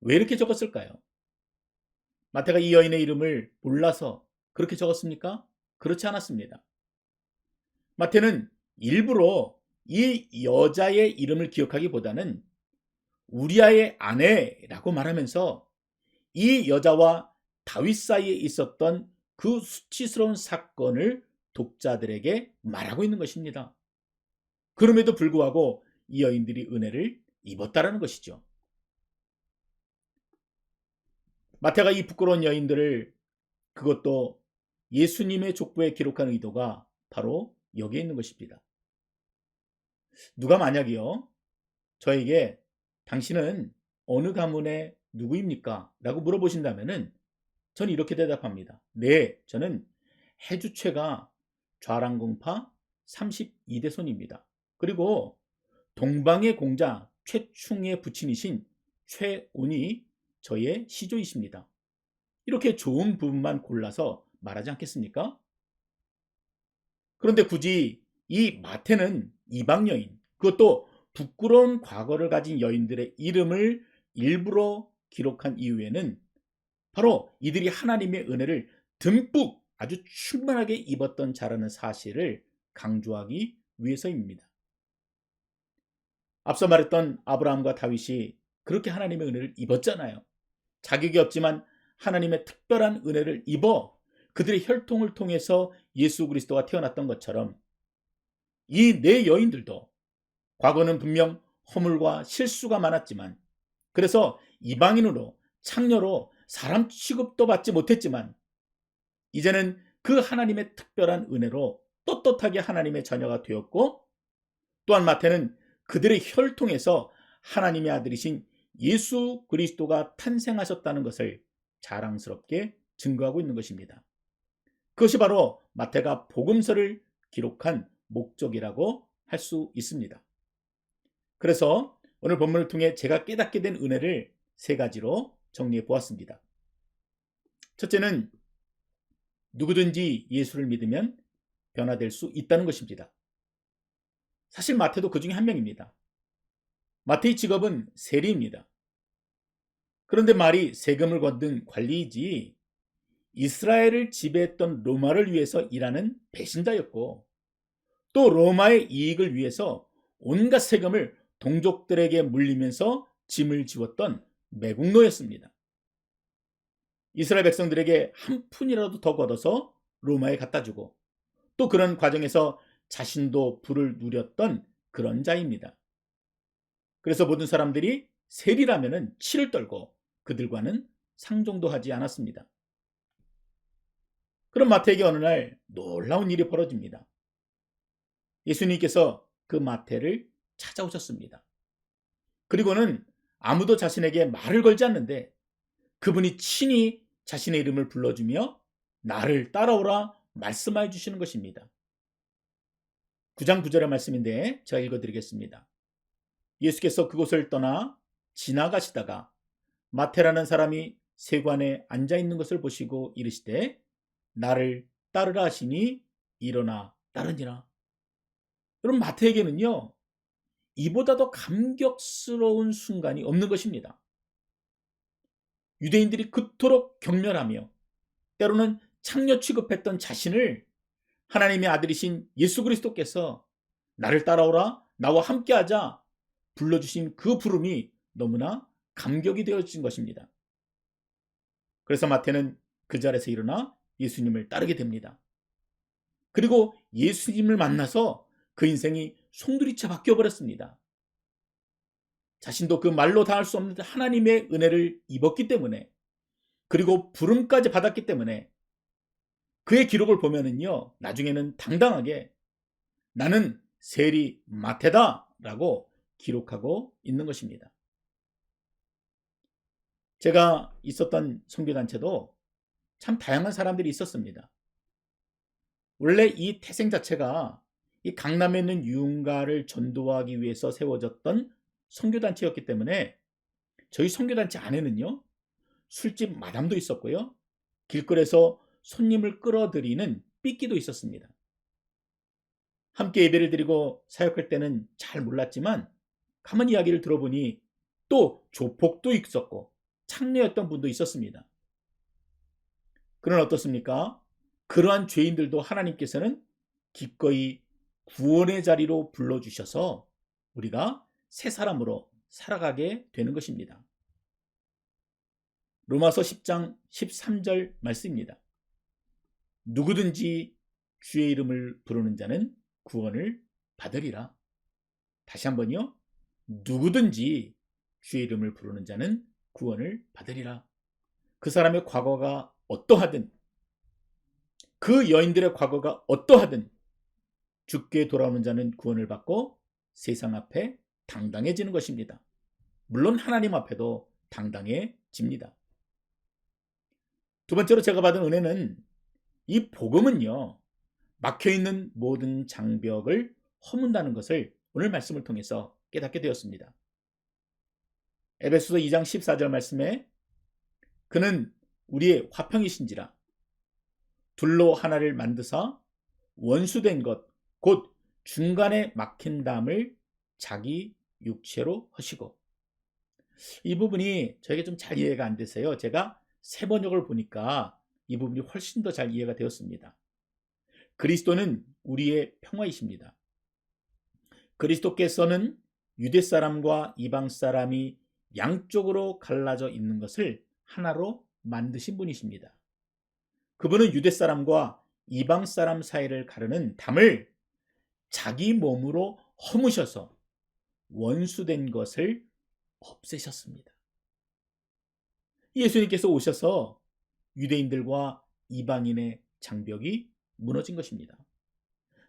Speaker 1: 왜 이렇게 적었을까요? 마태가 이 여인의 이름을 몰라서 그렇게 적었습니까? 그렇지 않았습니다. 마태는 일부러 이 여자의 이름을 기억하기보다는 우리아의 아내라고 말하면서 이 여자와 다윗 사이에 있었던 그 수치스러운 사건을 독자들에게 말하고 있는 것입니다. 그럼에도 불구하고 이 여인들이 은혜를 입었다라는 것이죠. 마태가 이 부끄러운 여인들을, 그것도 예수님의 족보에 기록한 의도가 바로 여기에 있는 것입니다. 누가 만약이요, 저에게 당신은 어느 가문의 누구입니까? 라고 물어보신다면은 저는 이렇게 대답합니다. 네, 저는 해주최가 좌랑궁파 32대 손입니다. 그리고 동방의 공자 최충의 부친이신 최온이 저의 시조이십니다. 이렇게 좋은 부분만 골라서 말하지 않겠습니까? 그런데 굳이 이 마태는 이방 여인, 그것도 부끄러운 과거를 가진 여인들의 이름을 일부러 기록한 이유에는 바로 이들이 하나님의 은혜를 듬뿍 아주 충만하게 입었던 자라는 사실을 강조하기 위해서입니다. 앞서 말했던 아브라함과 다윗이 그렇게 하나님의 은혜를 입었잖아요. 자격이 없지만 하나님의 특별한 은혜를 입어 그들의 혈통을 통해서 예수 그리스도가 태어났던 것처럼 이 네 여인들도 과거는 분명 허물과 실수가 많았지만, 그래서 이방인으로 창녀로 사람 취급도 받지 못했지만 이제는 그 하나님의 특별한 은혜로 떳떳하게 하나님의 자녀가 되었고, 또한 마태는 그들의 혈통에서 하나님의 아들이신 예수 그리스도가 탄생하셨다는 것을 자랑스럽게 증거하고 있는 것입니다. 그것이 바로 마태가 복음서를 기록한 목적이라고 할 수 있습니다. 그래서 오늘 본문을 통해 제가 깨닫게 된 은혜를 세 가지로 정리해 보았습니다. 첫째는 누구든지 예수를 믿으면 변화될 수 있다는 것입니다. 사실 마태도 그 중에 한 명입니다. 마태의 직업은 세리입니다. 그런데 말이 세금을 걷는 관리이지 이스라엘을 지배했던 로마를 위해서 일하는 배신자였고, 또 로마의 이익을 위해서 온갖 세금을 동족들에게 물리면서 짐을 지웠던 매국노였습니다. 이스라엘 백성들에게 한 푼이라도 더 걷어서 로마에 갖다 주고, 또 그런 과정에서 자신도 부를 누렸던 그런 자입니다. 그래서 모든 사람들이 세리라면은 치를 떨고 그들과는 상종도 하지 않았습니다. 그럼 마태에게 어느 날 놀라운 일이 벌어집니다. 예수님께서 그 마태를 찾아오셨습니다. 그리고는 아무도 자신에게 말을 걸지 않는데 그분이 친히 자신의 이름을 불러주며 나를 따라오라 말씀해 주시는 것입니다. 9장 9절의 말씀인데 제가 읽어드리겠습니다. 예수께서 그곳을 떠나 지나가시다가 마태라는 사람이 세관에 앉아있는 것을 보시고 이르시되 나를 따르라 하시니 일어나 따르니라. 여러분, 마태에게는요 이보다 더 감격스러운 순간이 없는 것입니다. 유대인들이 그토록 경멸하며 때로는 창녀 취급했던 자신을 하나님의 아들이신 예수 그리스도께서 나를 따라오라, 나와 함께하자 불러주신 그 부름이 너무나 감격이 되어진 것입니다. 그래서 마태는 그 자리에서 일어나 예수님을 따르게 됩니다. 그리고 예수님을 만나서 그 인생이 송두리째 바뀌어버렸습니다. 자신도 그 말로 다 할 수 없는 하나님의 은혜를 입었기 때문에, 그리고 부름까지 받았기 때문에 그의 기록을 보면은요 나중에는 당당하게 나는 세리 마태다 라고 기록하고 있는 것입니다. 제가 있었던 선교단체도 참 다양한 사람들이 있었습니다. 원래 이 태생 자체가 이 강남에 있는 유흥가를 전도하기 위해서 세워졌던 선교단체였기 때문에 저희 선교단체 안에는요, 술집 마담도 있었고요, 길거리에서 손님을 끌어들이는 삐끼도 있었습니다. 함께 예배를 드리고 사역할 때는 잘 몰랐지만 가만히 이야기를 들어보니 또 조폭도 있었고 창녀였던 분도 있었습니다. 그러나 어떻습니까? 그러한 죄인들도 하나님께서는 기꺼이 구원의 자리로 불러주셔서 우리가 새 사람으로 살아가게 되는 것입니다. 로마서 10장 13절 말씀입니다. 누구든지 주의 이름을 부르는 자는 구원을 받으리라. 다시 한번요. 누구든지 주의 이름을 부르는 자는 구원을 받으리라. 그 사람의 과거가 어떠하든, 그 여인들의 과거가 어떠하든 주께 돌아오는 자는 구원을 받고 세상 앞에 당당해지는 것입니다. 물론 하나님 앞에도 당당해집니다. 두 번째로 제가 받은 은혜는, 이 복음은요, 막혀있는 모든 장벽을 허문다는 것을 오늘 말씀을 통해서 깨닫게 되었습니다. 에베소서 2장 14절 말씀에 그는 우리의 화평이신지라 둘로 하나를 만드사 원수된 것 곧 중간에 막힌 담을 자기 육체로 하시고, 이 부분이 저에게 좀 잘 이해가 안 돼서요, 제가 세 번역을 보니까 이 부분이 훨씬 더 잘 이해가 되었습니다. 그리스도는 우리의 평화이십니다. 그리스도께서는 유대 사람과 이방 사람이 양쪽으로 갈라져 있는 것을 하나로 만드신 분이십니다. 그분은 유대 사람과 이방 사람 사이를 가르는 담을 자기 몸으로 허무셔서 원수된 것을 없애셨습니다. 예수님께서 오셔서 유대인들과 이방인의 장벽이 무너진 것입니다.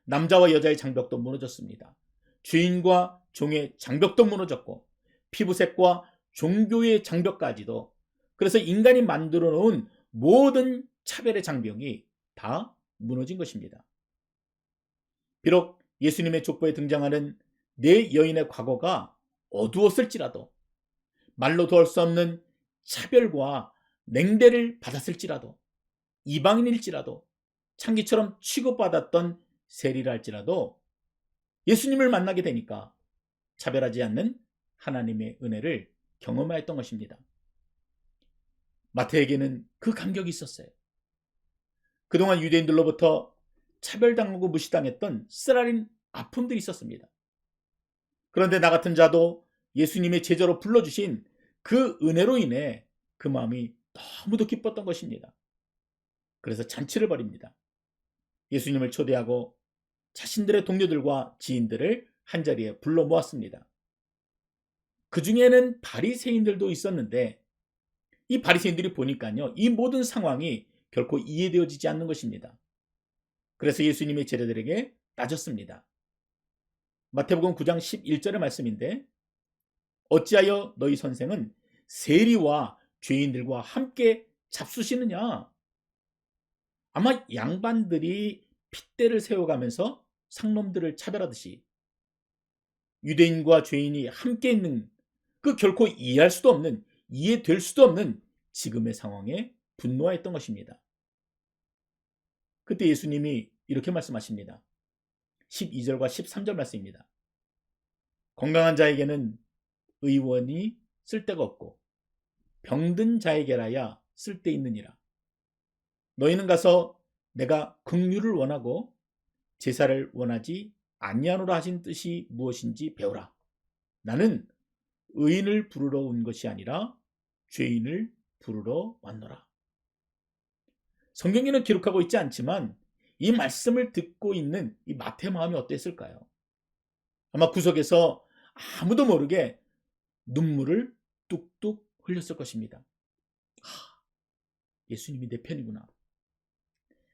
Speaker 1: 남자와 여자의 장벽도 무너졌습니다. 주인과 종의 장벽도 무너졌고 피부색과 종교의 장벽까지도, 그래서 인간이 만들어 놓은 모든 차별의 장벽이 다 무너진 것입니다. 비록 예수님의 족보에 등장하는 네 여인의 과거가 어두웠을지라도, 말로 도할 수 없는 차별과 냉대를 받았을지라도, 이방인일지라도, 창기처럼 취급받았던 세리라 할지라도 예수님을 만나게 되니까 차별하지 않는 하나님의 은혜를 경험하였던 것입니다. 마태에게는 그 감격이 있었어요. 그동안 유대인들로부터 차별당하고 무시당했던 쓰라린 아픔들이 있었습니다. 그런데 나 같은 자도 예수님의 제자로 불러주신 그 은혜로 인해 그 마음이 너무도 기뻤던 것입니다. 그래서 잔치를 벌입니다. 예수님을 초대하고 자신들의 동료들과 지인들을 한자리에 불러 모았습니다. 그 중에는 바리새인들도 있었는데, 이 바리새인들이 보니까요, 이 모든 상황이 결코 이해되어지지 않는 것입니다. 그래서 예수님의 제자들에게 따졌습니다. 마태복음 9장 11절의 말씀인데, 어찌하여 너희 선생은 세리와 죄인들과 함께 잡수시느냐? 아마 양반들이 핏대를 세워가면서 상놈들을 차별하듯이 유대인과 죄인이 함께 있는 그 결코 이해할 수도 없는, 이해될 수도 없는 지금의 상황에 분노하였던 것입니다. 그때 예수님이 이렇게 말씀하십니다. 12절과 13절 말씀입니다. 건강한 자에게는 의원이 쓸데가 없고 병든 자에게라야 쓸데있느니라. 너희는 가서 내가 긍휼을 원하고 제사를 원하지 아니하노라 하신 뜻이 무엇인지 배우라. 나는 의인을 부르러 온 것이 아니라 죄인을 부르러 왔노라. 성경에는 기록하고 있지 않지만 이 말씀을 듣고 있는 이 마태의 마음이 어땠을까요? 아마 구석에서 아무도 모르게 눈물을 뚝뚝 흘렸을 것입니다. 예수님이 내 편이구나.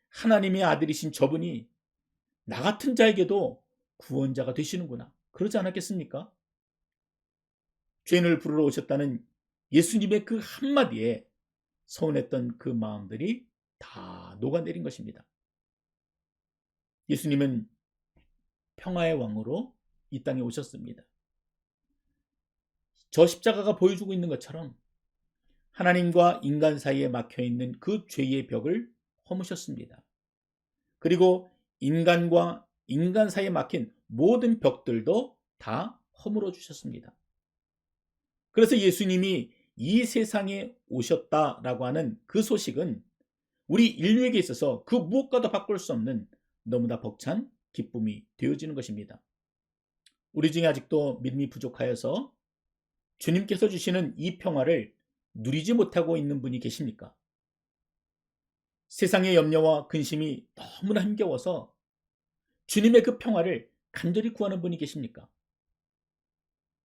Speaker 1: 하나님의 아들이신 저분이 나 같은 자에게도 구원자가 되시는구나. 그러지 않았겠습니까? 죄인을 부르러 오셨다는 예수님의 그 한마디에 서운했던 그 마음들이 다 녹아내린 것입니다. 예수님은 평화의 왕으로 이 땅에 오셨습니다. 저 십자가가 보여주고 있는 것처럼 하나님과 인간 사이에 막혀있는 그 죄의 벽을 허무셨습니다. 그리고 인간과 인간 사이에 막힌 모든 벽들도 다 허물어 주셨습니다. 그래서 예수님이 이 세상에 오셨다라고 하는 그 소식은 우리 인류에게 있어서 그 무엇과도 바꿀 수 없는 너무나 벅찬 기쁨이 되어지는 것입니다. 우리 중에 아직도 믿음이 부족하여서 주님께서 주시는 이 평화를 누리지 못하고 있는 분이 계십니까? 세상의 염려와 근심이 너무나 힘겨워서 주님의 그 평화를 간절히 구하는 분이 계십니까?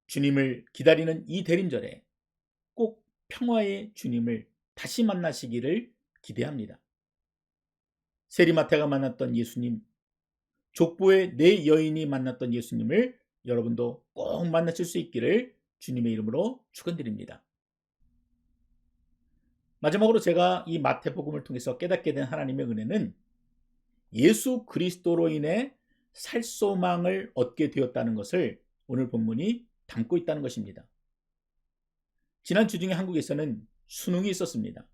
Speaker 1: 주님을 기다리는 이 대림절에 꼭 평화의 주님을 다시 만나시기를 기대합니다. 세리마태가 만났던 예수님, 족보의 네 여인이 만났던 예수님을 여러분도 꼭 만나실 수 있기를 주님의 이름으로 축원드립니다. 마지막으로 제가 이 마태복음을 통해서 깨닫게 된 하나님의 은혜는 예수 그리스도로 인해 살소망을 얻게 되었다는 것을 오늘 본문이 담고 있다는 것입니다. 지난 주 중에 한국에서는 수능이 있었습니다.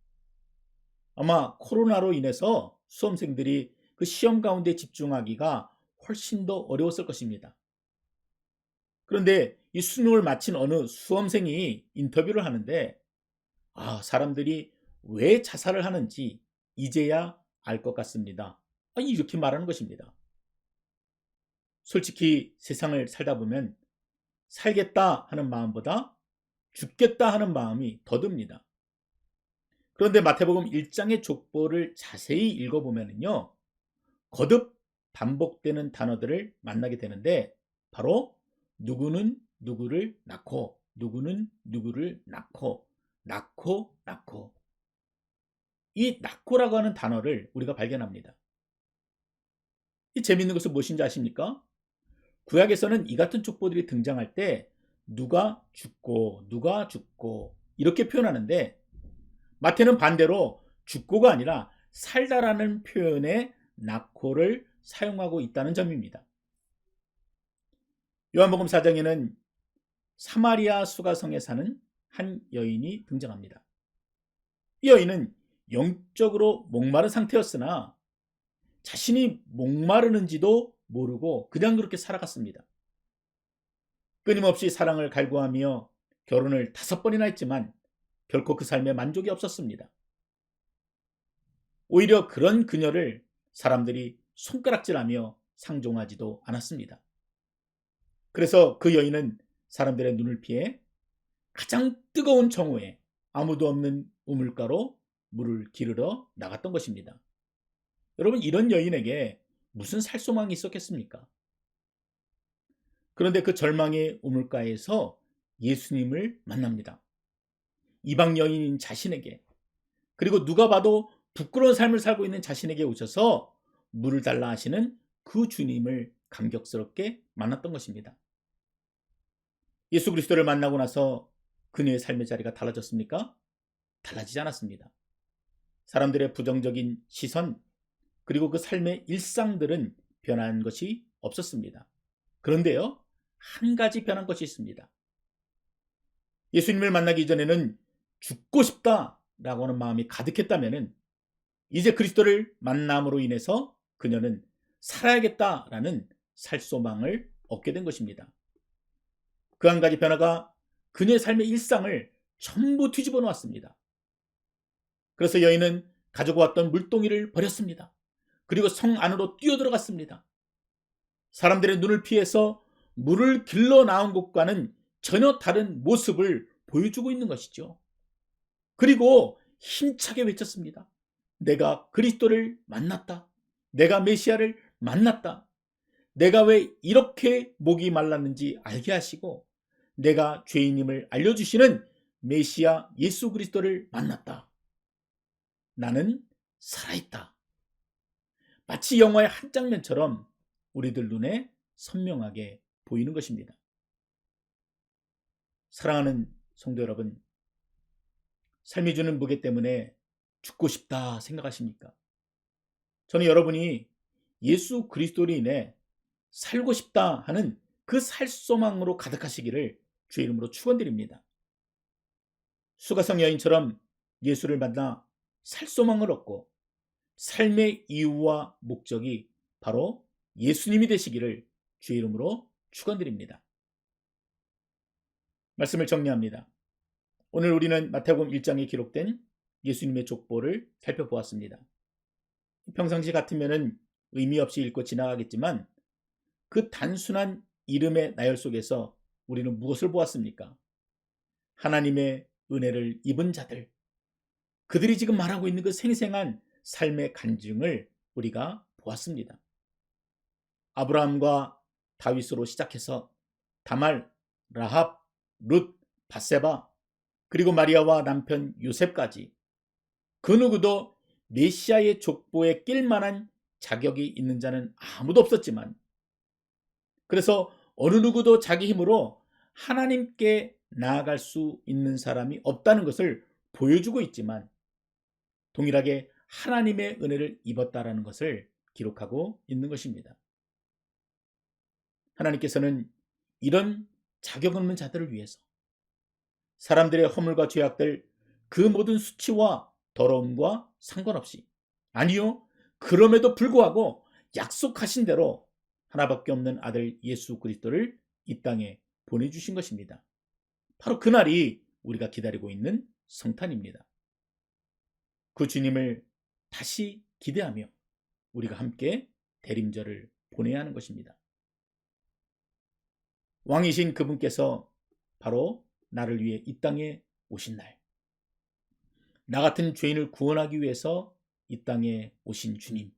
Speaker 1: 아마 코로나로 인해서 수험생들이 그 시험 가운데 집중하기가 훨씬 더 어려웠을 것입니다. 그런데 이 수능을 마친 어느 수험생이 인터뷰를 하는데 사람들이 왜 자살을 하는지 이제야 알 것 같습니다. 이렇게 말하는 것입니다. 솔직히 세상을 살다 보면 살겠다 하는 마음보다 죽겠다 하는 마음이 더 듭니다. 그런데 마태복음 1장의 족보를 자세히 읽어보면요, 거듭 반복되는 단어들을 만나게 되는데 바로 누구는 누구를 낳고 누구는 누구를 낳고 낳고 이 낳고라고 하는 단어를 우리가 발견합니다. 이 재미있는 것은 무엇인지 아십니까? 구약에서는 이 같은 족보들이 등장할 때 누가 죽고 이렇게 표현하는데 마태는 반대로 죽고가 아니라 살다라는 표현의 낳고를 사용하고 있다는 점입니다. 요한복음 4장에는 사마리아 수가성에 사는 한 여인이 등장합니다. 이 여인은 영적으로 목마른 상태였으나 자신이 목마르는지도 모르고 그냥 그렇게 살아갔습니다. 끊임없이 사랑을 갈구하며 결혼을 5번이나 했지만 결코 그 삶에 만족이 없었습니다. 오히려 그런 그녀를 사람들이 손가락질하며 상종하지도 않았습니다. 그래서 그 여인은 사람들의 눈을 피해 가장 뜨거운 정오에 아무도 없는 우물가로 물을 기르러 나갔던 것입니다. 여러분, 이런 여인에게 무슨 살소망이 있었겠습니까? 그런데 그 절망의 우물가에서 예수님을 만납니다. 이방 여인인 자신에게, 그리고 누가 봐도 부끄러운 삶을 살고 있는 자신에게 오셔서 물을 달라 하시는 그 주님을 감격스럽게 만났던 것입니다. 예수 그리스도를 만나고 나서 그녀의 삶의 자리가 달라졌습니까? 달라지지 않았습니다. 사람들의 부정적인 시선, 그리고 그 삶의 일상들은 변한 것이 없었습니다. 그런데요, 한 가지 변한 것이 있습니다. 예수님을 만나기 전에는 죽고 싶다라고 하는 마음이 가득했다면 이제 그리스도를 만남으로 인해서 그녀는 살아야겠다라는 살소망을 얻게 된 것입니다. 그 한 가지 변화가 그녀의 삶의 일상을 전부 뒤집어 놓았습니다. 그래서 여인은 가지고 왔던 물동이를 버렸습니다. 그리고 성 안으로 뛰어들어갔습니다. 사람들의 눈을 피해서 물을 길러 나온 곳과는 전혀 다른 모습을 보여주고 있는 것이죠. 그리고 힘차게 외쳤습니다. 내가 그리스도를 만났다. 내가 메시아를 만났다. 내가 왜 이렇게 목이 말랐는지 알게 하시고 내가 죄인임을 알려주시는 메시아 예수 그리스도를 만났다. 나는 살아있다. 마치 영화의 한 장면처럼 우리들 눈에 선명하게 보이는 것입니다. 사랑하는 성도 여러분, 삶이 주는 무게 때문에 죽고 싶다 생각하십니까? 저는 여러분이 예수 그리스도로 인해 살고 싶다 하는 그 살소망으로 가득하시기를 주의 이름으로 축원드립니다. 수가성 여인처럼 예수를 만나 살소망을 얻고 삶의 이유와 목적이 바로 예수님이 되시기를 주의 이름으로 축원드립니다. 말씀을 정리합니다. 오늘 우리는 마태복음 1장에 기록된 예수님의 족보를 살펴보았습니다. 평상시 같으면 의미 없이 읽고 지나가겠지만 그 단순한 이름의 나열 속에서 우리는 무엇을 보았습니까? 하나님의 은혜를 입은 자들, 그들이 지금 말하고 있는 그 생생한 삶의 간증을 우리가 보았습니다. 아브라함과 다윗으로 시작해서 다말, 라합, 룻, 밧세바, 그리고 마리아와 남편 요셉까지 그 누구도 메시아의 족보에 낄 만한 자격이 있는 자는 아무도 없었지만, 그래서 어느 누구도 자기 힘으로 하나님께 나아갈 수 있는 사람이 없다는 것을 보여주고 있지만 동일하게 하나님의 은혜를 입었다라는 것을 기록하고 있는 것입니다. 하나님께서는 이런 자격 없는 자들을 위해서 사람들의 허물과 죄악들, 그 모든 수치와 더러움과 상관없이, 아니요, 그럼에도 불구하고 약속하신 대로 하나밖에 없는 아들 예수 그리스도를 이 땅에 보내주신 것입니다. 바로 그날이 우리가 기다리고 있는 성탄입니다. 그 주님을 다시 기대하며 우리가 함께 대림절을 보내야 하는 것입니다. 왕이신 그분께서 바로 나를 위해 이 땅에 오신 날, 나 같은 죄인을 구원하기 위해서 이 땅에 오신 주님,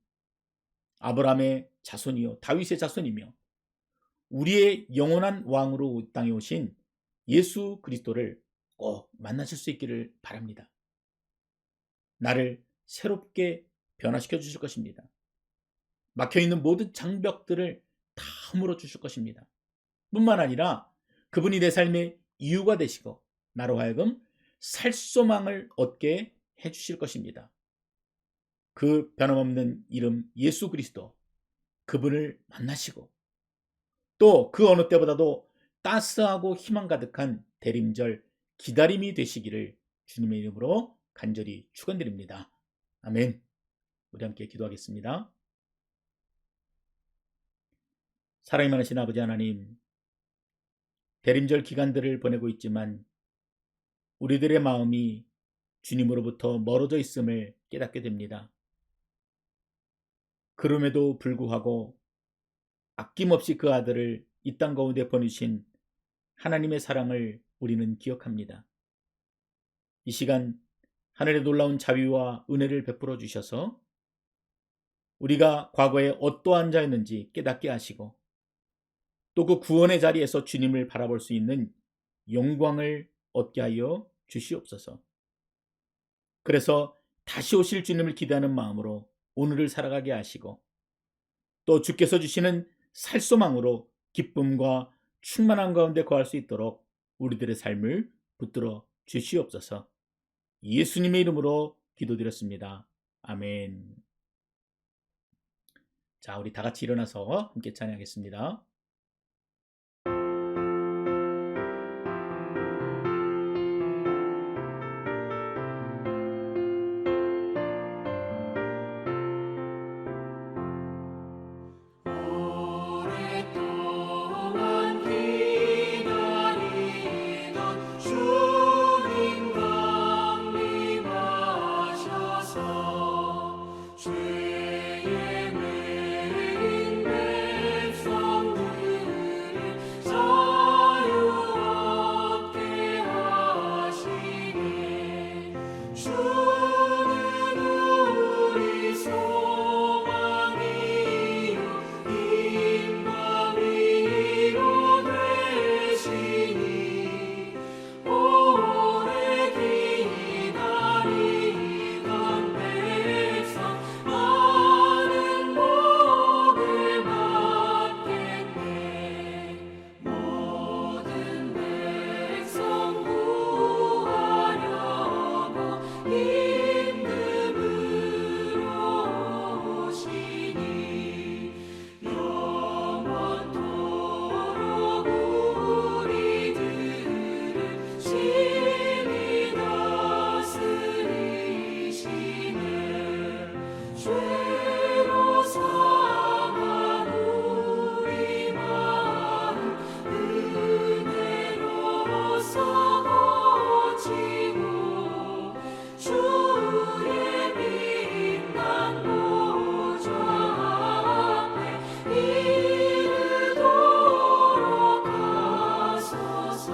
Speaker 1: 아브라함의 자손이요 다윗의 자손이며 우리의 영원한 왕으로 이 땅에 오신 예수 그리스도를 꼭 만나실 수 있기를 바랍니다. 나를 새롭게 변화시켜 주실 것입니다. 막혀있는 모든 장벽들을 다 허물어 주실 것입니다. 뿐만 아니라 그분이 내 삶의 이유가 되시고 나로 하여금 살소망을 얻게 해주실 것입니다. 그 변함없는 이름 예수 그리스도, 그분을 만나시고 또 그 어느 때보다도 따스하고 희망 가득한 대림절 기다림이 되시기를 주님의 이름으로 간절히 축원드립니다. 아멘. 우리 함께 기도하겠습니다. 사랑이 많으신 아버지 하나님, 대림절 기간들을 보내고 있지만 우리들의 마음이 주님으로부터 멀어져 있음을 깨닫게 됩니다. 그럼에도 불구하고 아낌없이 그 아들을 이 땅 가운데 보내신 하나님의 사랑을 우리는 기억합니다. 이 시간 하늘의 놀라운 자비와 은혜를 베풀어 주셔서 우리가 과거에 어떠한 자였는지 깨닫게 하시고 또 그 구원의 자리에서 주님을 바라볼 수 있는 영광을 얻게 하여 주시옵소서. 그래서 다시 오실 주님을 기대하는 마음으로 오늘을 살아가게 하시고 또 주께서 주시는 살소망으로 기쁨과 충만한 가운데 거할 수 있도록 우리들의 삶을 붙들어 주시옵소서. 예수님의 이름으로 기도드렸습니다. 아멘. 자, 우리 다 같이 일어나서 함께 찬양하겠습니다.
Speaker 6: 죄의 매인 백성들
Speaker 4: 죄로 상한 우리 마음 은혜로서 고치고 주의 빛난 보좌 앞에 이르도록 하소서.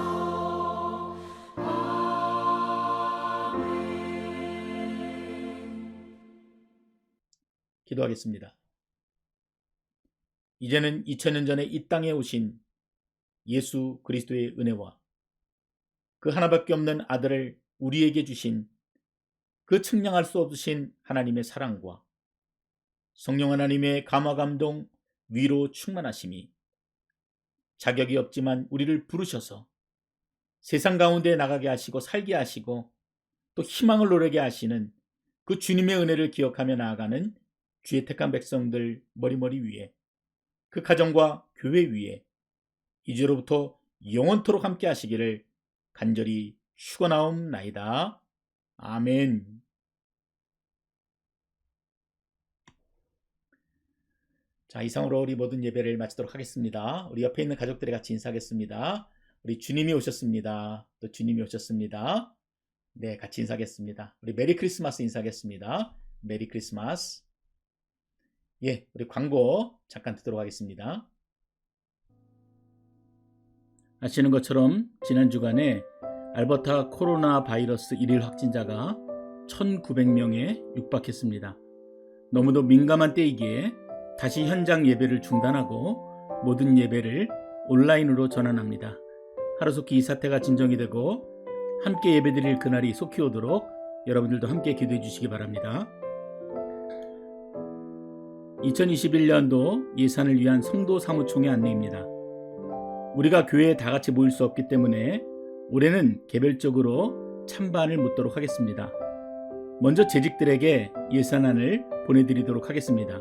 Speaker 1: 기도하겠습니다. 이제는 2000년 전에 이 땅에 오신 예수 그리스도의 은혜와 그 하나밖에 없는 아들을 우리에게 주신 그 측량할 수 없으신 하나님의 사랑과 성령 하나님의 감화 감동 위로 충만하심이 자격이 없지만 우리를 부르셔서 세상 가운데 나가게 하시고 살게 하시고 또 희망을 노래게 하시는 그 주님의 은혜를 기억하며 나아가는 주의 택한 백성들 머리머리 위에 그 가정과 교회 위에 이제로부터 영원토록 함께 하시기를 간절히 축원하옵나이다. 아멘. 자, 이상으로 우리 모든 예배를 마치도록 하겠습니다. 우리 옆에 있는 가족들이 같이 인사하겠습니다. 우리 주님이 오셨습니다. 또 주님이 오셨습니다. 네, 같이 인사하겠습니다. 우리 메리 크리스마스 인사하겠습니다. 메리 크리스마스. 예, 우리 광고 잠깐 듣도록 하겠습니다. 아시는 것처럼 지난 주간에 알버타 코로나 바이러스 1일 확진자가 1900명에 육박했습니다. 너무도 민감한 때이기에 다시 현장 예배를 중단하고 모든 예배를 온라인으로 전환합니다. 하루속히 이 사태가 진정이 되고 함께 예배드릴 그날이 속히 오도록 여러분들도 함께 기도해 주시기 바랍니다. 2021년도 예산을 위한 성도 사무총회 안내입니다. 우리가 교회에 다 같이 모일 수 없기 때문에 올해는 개별적으로 찬반을 묻도록 하겠습니다. 먼저 재직들에게 예산안을 보내드리도록 하겠습니다.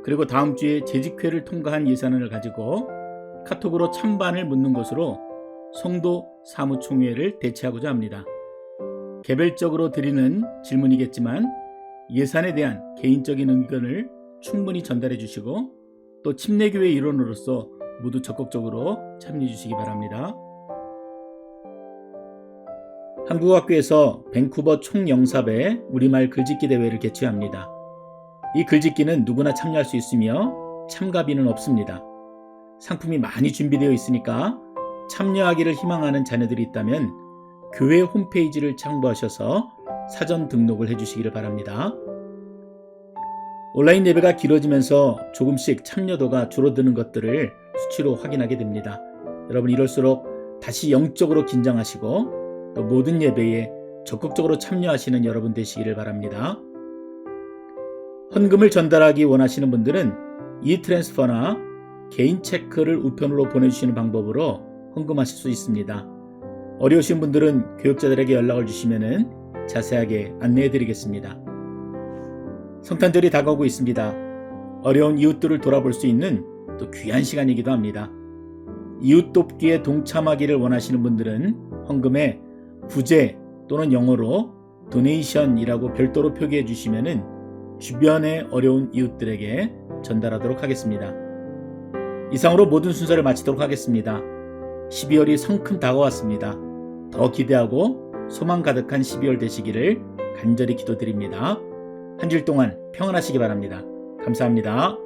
Speaker 1: 그리고 다음 주에 재직회를 통과한 예산안을 가지고 카톡으로 찬반을 묻는 것으로 성도 사무총회를 대체하고자 합니다. 개별적으로 드리는 질문이겠지만 예산에 대한 개인적인 의견을 충분히 전달해 주시고 또 침례교회 일원으로서 모두 적극적으로 참여해 주시기 바랍니다. 한국학교에서 밴쿠버 총영사배 우리말 글짓기 대회를 개최합니다. 이 글짓기는 누구나 참여할 수 있으며 참가비는 없습니다. 상품이 많이 준비되어 있으니까 참여하기를 희망하는 자녀들이 있다면 교회 홈페이지를 참고하셔서 사전 등록을 해주시기를 바랍니다. 온라인 예배가 길어지면서 조금씩 참여도가 줄어드는 것들을 수치로 확인하게 됩니다. 여러분 이럴수록 다시 영적으로 긴장하시고 또 모든 예배에 적극적으로 참여하시는 여러분 되시기를 바랍니다. 헌금을 전달하기 원하시는 분들은 이트랜스퍼나 개인 체크를 우편으로 보내주시는 방법으로 헌금하실 수 있습니다. 어려우신 분들은 교육자들에게 연락을 주시면 자세하게 안내해 드리겠습니다. 성탄절이 다가오고 있습니다. 어려운 이웃들을 돌아볼 수 있는 또 귀한 시간이기도 합니다. 이웃 돕기에 동참하기를 원하시는 분들은 헌금에 부재 또는 영어로 도네이션이라고 별도로 표기해 주시면 주변의 어려운 이웃들에게 전달하도록 하겠습니다. 이상으로 모든 순서를 마치도록 하겠습니다. 12월이 성큼 다가왔습니다. 더 기대하고 소망 가득한 12월 되시기를 간절히 기도드립니다. 한 주일 동안 평안하시기 바랍니다. 감사합니다.